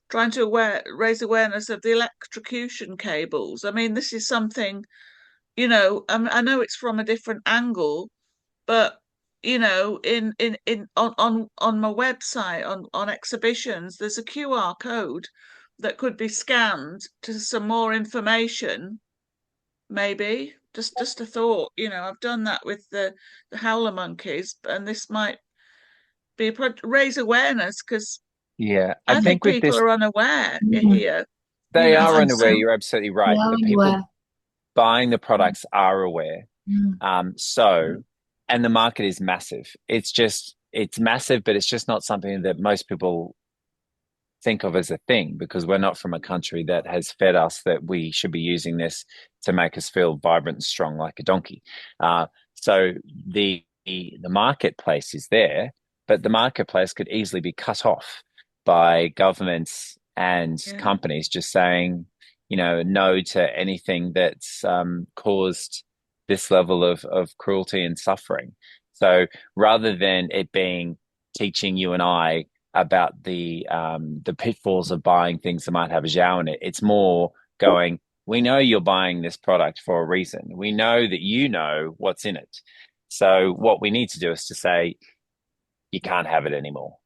trying to raise awareness of the electrocution cables. I mean, this is something, I know it's from a different angle, but on my website on exhibitions, there's a QR code that could be scanned to some more information, maybe. Just a thought, I've done that with the howler monkeys, and this might be raise awareness, because I I think think with people this, are unaware here. they are unaware. You're absolutely right. The people buying the products are aware. And the market is massive. It's massive, but it's just not something that most people think of as a thing, because we're not from a country that has fed us that we should be using this to make us feel vibrant and strong like a donkey. So the marketplace is there, but the marketplace could easily be cut off by governments and companies just saying, no to anything that's caused this level of cruelty and suffering. So rather than it being teaching you and I about the pitfalls of buying things that might have a Zhao in it, it's more going, we know you're buying this product for a reason. We know that you know what's in it. So what we need to do is to say, you can't have it anymore.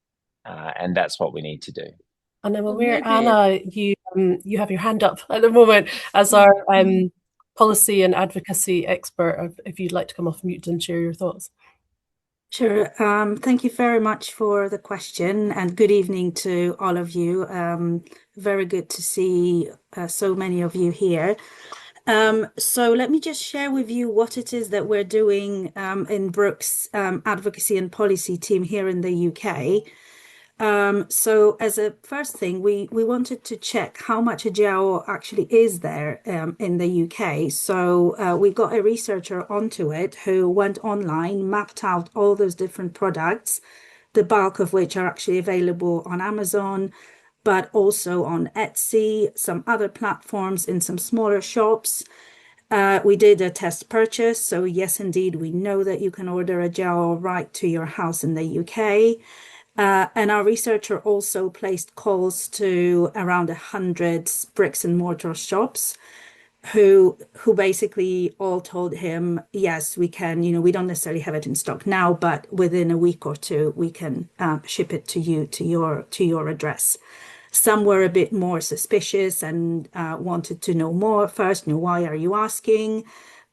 And that's what we need to do. And I'm aware, Anna, you have your hand up at the moment as our policy and advocacy expert, if you'd like to come off mute and share your thoughts. Sure. Thank you very much for the question, and good evening to all of you. Very good to see so many of you here. So let me just share with you what it is that we're doing in Brooke's advocacy and policy team here in the UK. So as a first thing, we wanted to check how much a Zhao actually is there in the UK. So we got a researcher onto it who went online, mapped out all those different products, the bulk of which are actually available on Amazon, but also on Etsy, some other platforms, in some smaller shops. We did a test purchase. So yes, indeed, we know that you can order a Zhao right to your house in the UK. And our researcher also placed calls to around 100 bricks and mortar shops who basically all told him, yes, we can, we don't necessarily have it in stock now, but within a week or two, we can ship it to you, to your address. Some were a bit more suspicious and wanted to know more first, why are you asking?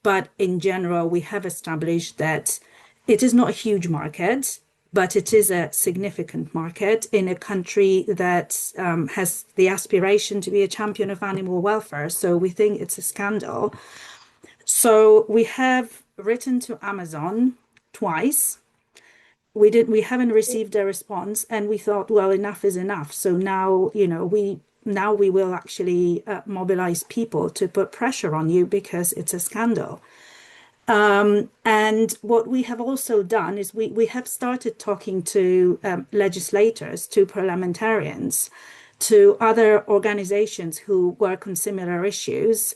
But in general, we have established that it is not a huge market, but it is a significant market in a country that has the aspiration to be a champion of animal welfare. So we think it's a scandal. So we have written to Amazon twice. We haven't received a response, and we thought, well, enough is enough. So now, we will actually mobilize people to put pressure on you because it's a scandal. And what we have also done is we have started talking to legislators, to parliamentarians, to other organizations who work on similar issues.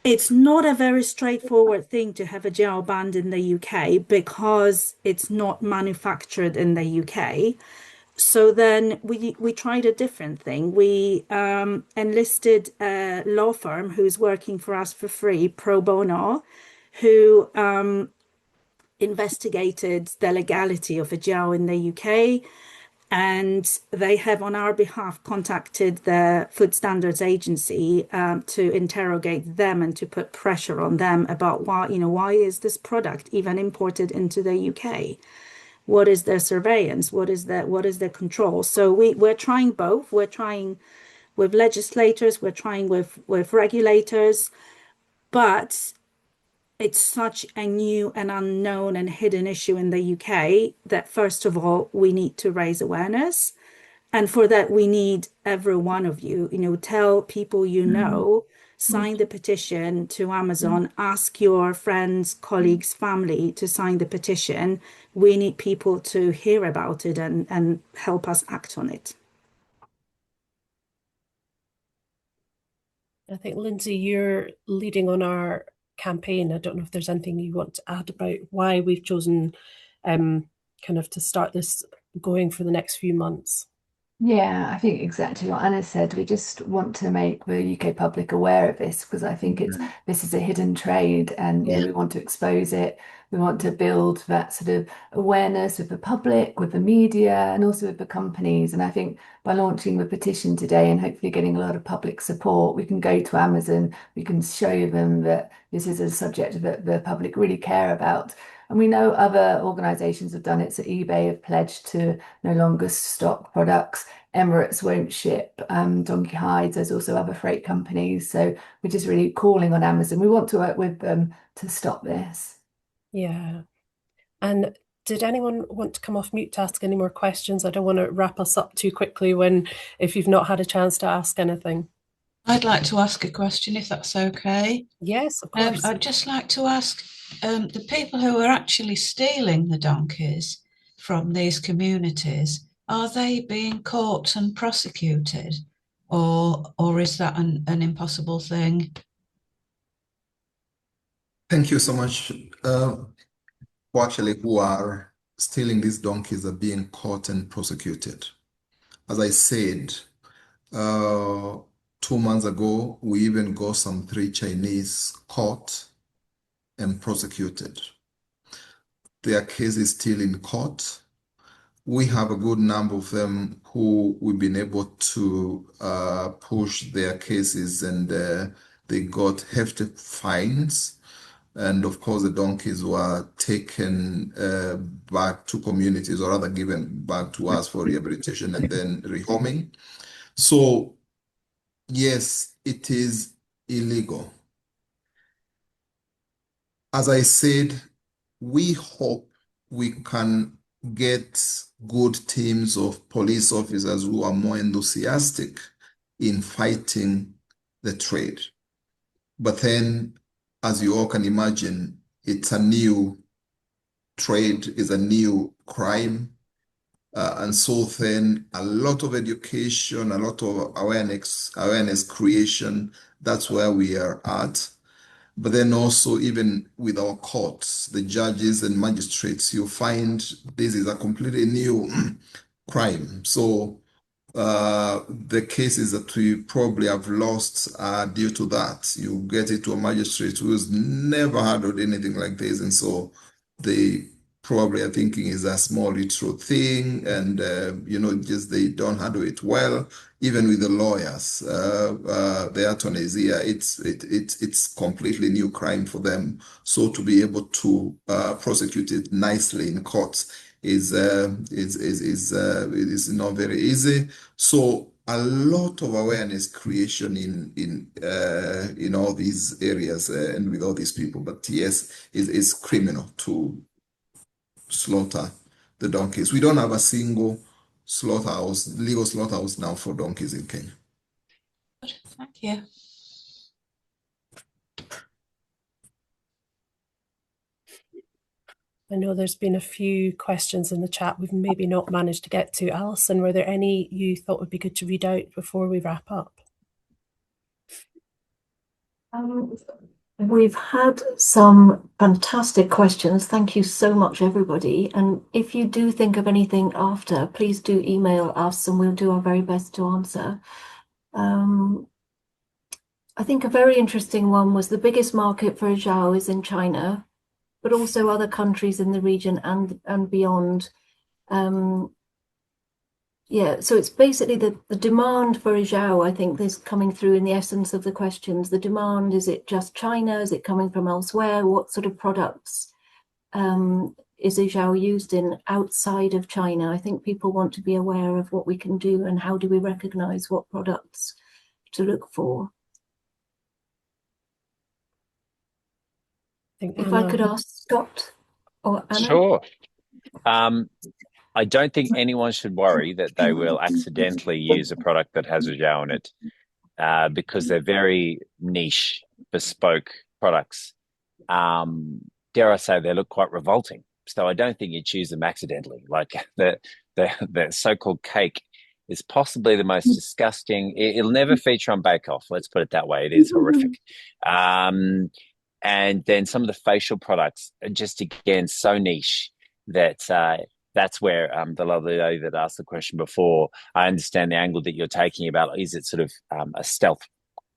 It's not a very straightforward thing to have a Zhao banned in the UK because it's not manufactured in the UK. So then we tried a different thing. We enlisted a law firm who's working for us for free, pro bono, who investigated the legality of a gel in the UK. And they have, on our behalf, contacted the Food Standards Agency to interrogate them and to put pressure on them about why is this product even imported into the UK? What is their surveillance? What is their control? So we're trying both. We're trying with legislators, we're trying with regulators, but it's such a new and unknown and hidden issue in the UK that first of all, we need to raise awareness. And for that, we need every one of you, tell people sign the petition to Amazon, ask your friends, colleagues, family to sign the petition. We need people to hear about it and help us act on it. I think, Lindsay, you're leading on our campaign. I don't know if there's anything you want to add about why we've chosen kind of to start this going for the next few months. Yeah, I think exactly what Anna said. We just want to make the UK public aware of this because I think this is a hidden trade, and we want to expose it. We want to build that sort of awareness with the public, with the media, and also with the companies. And I think by launching the petition today and hopefully getting a lot of public support, we can go to Amazon, we can show them that this is a subject that the public really care about. And we know other organisations have done it. So eBay have pledged to no longer stock products. Emirates won't ship donkey hides. There's also other freight companies. So we're just really calling on Amazon. We want to work with them to stop this. Yeah. And did anyone want to come off mute to ask any more questions? I don't want to wrap us up too quickly if you've not had a chance to ask anything. I'd like to ask a question, if that's okay. Yes, of course. I'd just like to ask the people who are actually stealing the donkeys from these communities, are they being caught and prosecuted, or is that an impossible thing? Thank you so much. Who are stealing these donkeys are being caught and prosecuted. As I said, 2 months ago, we even got some 3 Chinese caught and prosecuted. Their case is still in court. We have a good number of them who we've been able to push their cases, and they got hefty fines. And of course, the donkeys were taken back to communities, or rather given back to us for rehabilitation and then rehoming. So yes, it is illegal. As I said, we hope we can get good teams of police officers who are more enthusiastic in fighting the trade. But then, as you all can imagine, it's a new trade, is a new crime. And so then a lot of education, a lot of awareness creation, that's where we are at. But then also, even with our courts, the judges and magistrates, you find this is a completely new crime. So the cases that we probably have lost are due to that. You get it to a magistrate who has never handled anything like this, and so they probably are thinking is a small little thing, and just they don't handle it well. Even with the lawyers, the attorneys here, it's completely new crime for them. So to be able to prosecute it nicely in courts is not very easy. So a lot of awareness creation in all these areas and with all these people. But yes, it's criminal to slaughter the donkeys. We don't have a single legal slaughterhouse now for donkeys in Kenya. Good, thank you. I know there's been a few questions in the chat we've maybe not managed to get to. Alison, were there any you thought would be good to read out before we wrap up? We've had some fantastic questions. Thank you so much, everybody. And if you do think of anything after, please do email us and we'll do our very best to answer. I think a very interesting one was the biggest market for Zhao is in China, but also other countries in the region and beyond. Yeah, so it's basically the demand for Zhao, I think, is coming through in the essence of the questions. The demand, is it just China? Is it coming from elsewhere? What sort of products is Zhao used in outside of China? I think people want to be aware of what we can do and how do we recognize what products to look for. If I could ask Scott or Anna. Sure. I don't think anyone should worry that they will accidentally use a product that has a gel in it, because they're very niche, bespoke products. Dare I say, they look quite revolting. So I don't think you choose them accidentally. Like the so-called cake is possibly the most disgusting. It'll never feature on Bake Off. Let's put it that way. It is horrific. And then some of the facial products are just, again, so niche that that's where the lovely lady that asked the question before, I understand the angle that you're taking about, is it sort of a stealth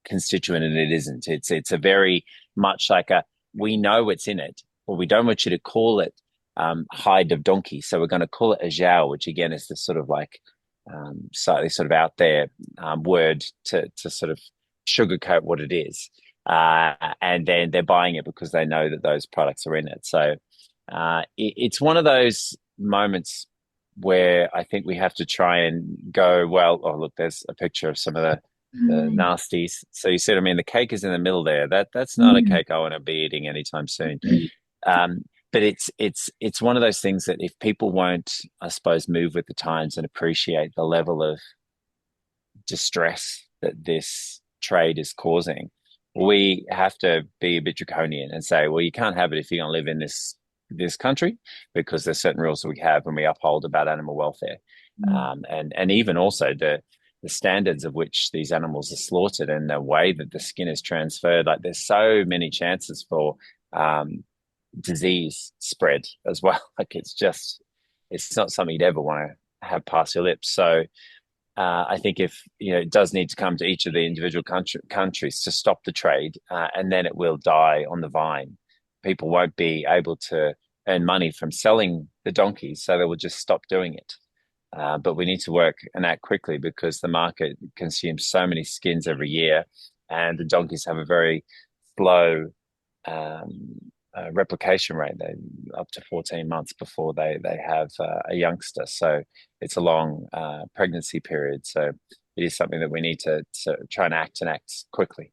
constituent? And it isn't. It's a very much like we know it's in it, but we don't want you to call it hide of donkey. So we're going to call it a jiao, which again is this sort of like slightly sort of out there word to sort of sugarcoat what it is. And then they're buying it because they know that those products are in it. So it's one of those moments where I think we have to try and go, well, oh, look, there's a picture of some of the nasties. So you see what I mean? The cake is in the middle there. That's not a cake I want to be eating anytime soon. But it's one of those things that if people won't, I suppose, move with the times and appreciate the level of distress that this trade is causing, we have to be a bit draconian and say, well, you can't have it if you're going to live in this country, because there's certain rules that we have and we uphold about animal welfare, and even also the standards of which these animals are slaughtered and the way that the skin is transferred. Like there's so many chances for disease spread as well. Like it's not something you'd ever want to have past your lips. So I think if it does need to come to each of the individual countries to stop the trade, and then it will die on the vine. People won't be able to earn money from selling the donkeys, so they will just stop doing it. But we need to work and act quickly because the market consumes so many skins every year, and the donkeys have a very slow replication rate. They up to 14 months before they have a youngster. So it's a long pregnancy period. So it is something that we need to try and act quickly.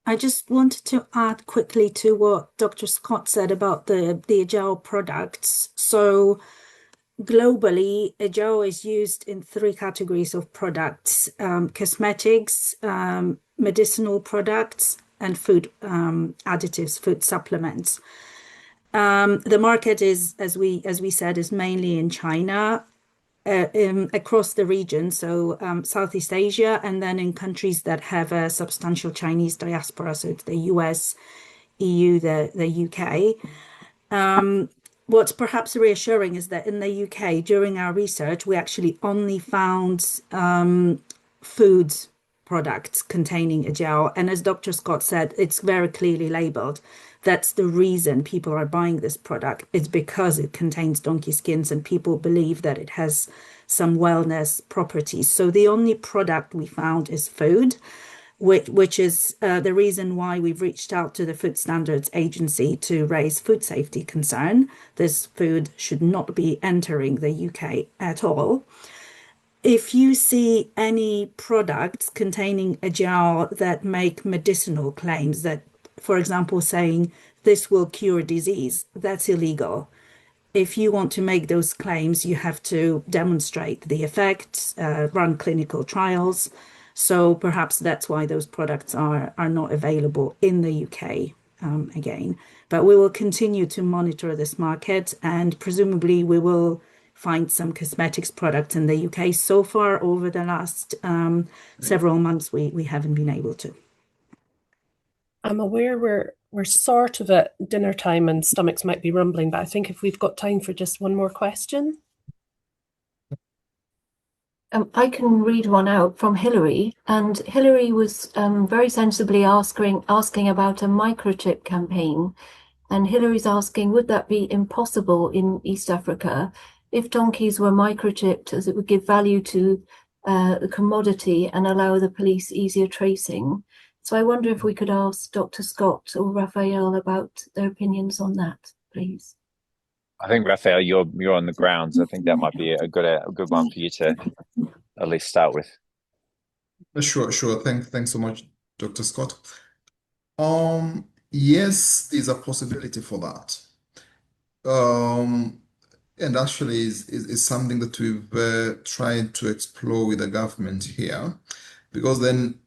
I just wanted to add quickly to what Dr. Scott said about the Agile products. So globally, Agile is used in 3 categories of products: cosmetics, medicinal products, and food additives, food supplements. The market is, as we said, is mainly in China, across the region, so Southeast Asia, and then in countries that have a substantial Chinese diaspora, so it's the US, EU, the UK. What's perhaps reassuring is that in the UK, during our research, we actually only found food products containing a gel. And as Dr. Scott said, it's very clearly labeled. That's the reason people are buying this product. It's because it contains donkey skins and people believe that it has some wellness properties. So the only product we found is food, which is the reason why we've reached out to the Food Standards Agency to raise food safety concern. This food should not be entering the UK at all. If you see any products containing a gel that make medicinal claims, that, for example, saying this will cure disease, that's illegal. If you want to make those claims, you have to demonstrate the effects, run clinical trials. So perhaps that's why those products are not available in the UK again. But we will continue to monitor this market, and presumably we will find some cosmetics products in the UK. So far, over the last several months, we haven't been able to. I'm aware we're sort of at dinner time and stomachs might be rumbling, but I think if we've got time for just one more question. I can read one out from Hillary, and Hillary was very sensibly asking about a microchip campaign. And Hillary's asking, would that be impossible in East Africa if donkeys were microchipped, as it would give value to the commodity and allow the police easier tracing? So I wonder if we could ask Dr. Scott or Raphael about their opinions on that, please. I think Raphael, you're on the grounds. I think that might be a good one for you to at least start with. Sure. Thanks so much, Dr. Scott. Yes, there's a possibility for that. And actually is something that we've tried to explore with the government here, because then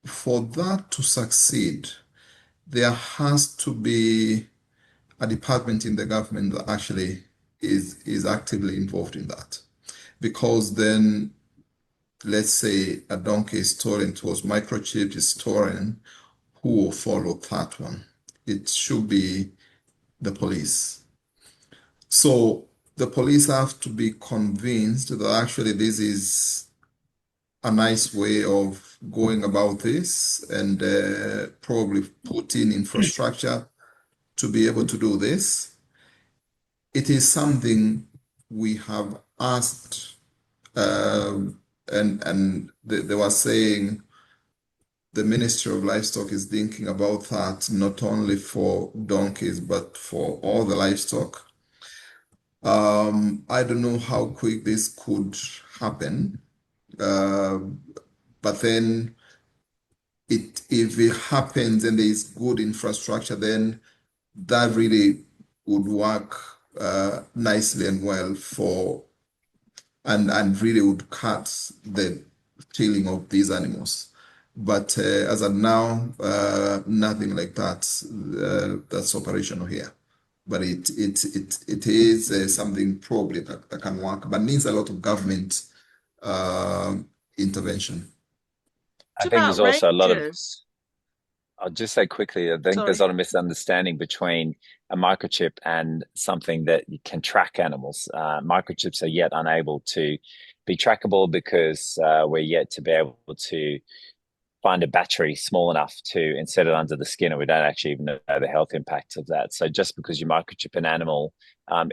for that to succeed, there has to be a department in the government that actually is actively involved in that. Because then, let's say a donkey is stolen, it was microchipped, is stolen, who will follow that one? It should be the police. So the police have to be convinced that actually this is a nice way of going about this, and probably put in infrastructure to be able to do this. It is something we have asked, and they were saying the Ministry of Livestock is thinking about that not only for donkeys but for all the livestock. I don't know how quick this could happen, but then if it happens and there is good infrastructure, then that really would work nicely and well for and really would cut the killing of these animals. But as of now, nothing like that that's operational here. But it is something probably that can work, but needs a lot of government intervention. I What think about there's also a lot of, rangers? I'll just say quickly, I think there's a Sorry. lot of misunderstanding between a microchip and something that can track animals. Microchips are yet unable to be trackable because we're yet to be able to find a battery small enough to insert it under the skin, and we don't actually even know the health impact of that. So just because you microchip an animal,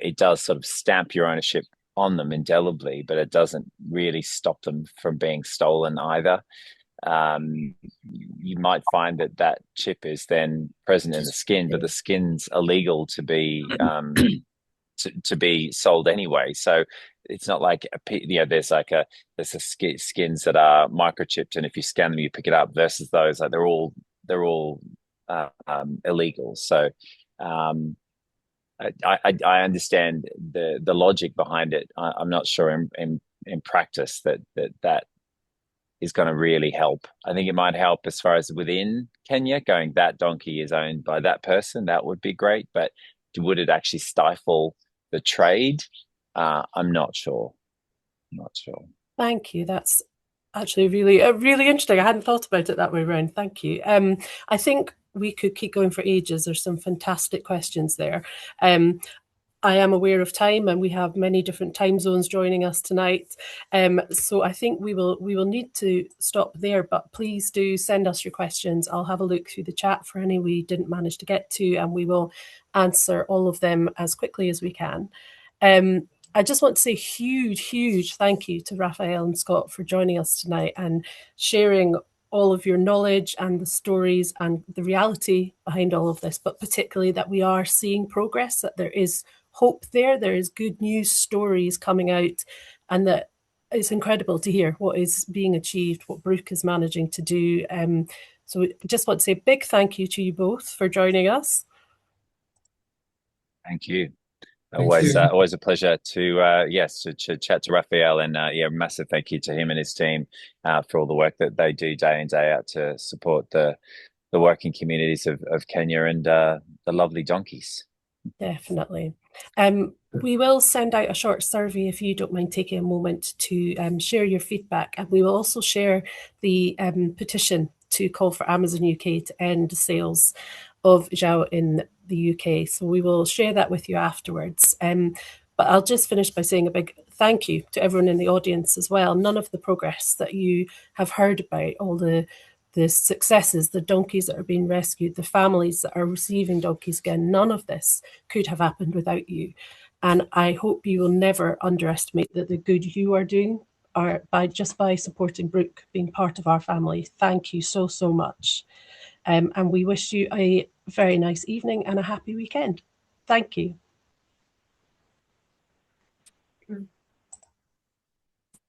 it does sort of stamp your ownership on them indelibly, but it doesn't really stop them from being stolen either. You might find that that chip is then present in the skin, but the skin's illegal to be sold anyway. So it's not like there's skins that are microchipped, and if you scan them, you pick it up. Versus those, like they're all illegal. So I understand the logic behind it. I'm not sure in practice that is going to really help. I think it might help as far as within Kenya, going that donkey is owned by that person. That would be great, but would it actually stifle the trade? I'm not sure. Not sure. Thank you. That's actually really interesting. I hadn't thought about it that way around. Thank you. I think we could keep going for ages. There's some fantastic questions there. I am aware of time, and we have many different time zones joining us tonight. So I think we will need to stop there, but please do send us your questions. I'll have a look through the chat for any we didn't manage to get to, and we will answer all of them as quickly as we can. I just want to say huge thank you to Raphael and Scott for joining us tonight and sharing all of your knowledge and the stories and the reality behind all of this, but particularly that we are seeing progress, that there is hope there is good news stories coming out, and that it's incredible to hear what is being achieved, what Brooke is managing to do. So I just want to say a big thank you to you both for joining us. Thank you. Thank you. Always a pleasure to chat to Raphael, and massive thank you to him and his team for all the work that they do day in, day out to support the working communities of Kenya and the lovely donkeys. Definitely. We will send out a short survey if you don't mind taking a moment to share your feedback, and we will also share the petition to call for Amazon UK to end sales of Zhao in the UK. So we will share that with you afterwards. But I'll just finish by saying a big thank you to everyone in the audience as well. None of the progress that you have heard about, all the successes, the donkeys that are being rescued, the families that are receiving donkeys again, none of this could have happened without you. And I hope you will never underestimate the good you are doing by supporting Brooke, being part of our family. Thank you so, so much. And we wish you a very nice evening and a happy weekend. Thank you.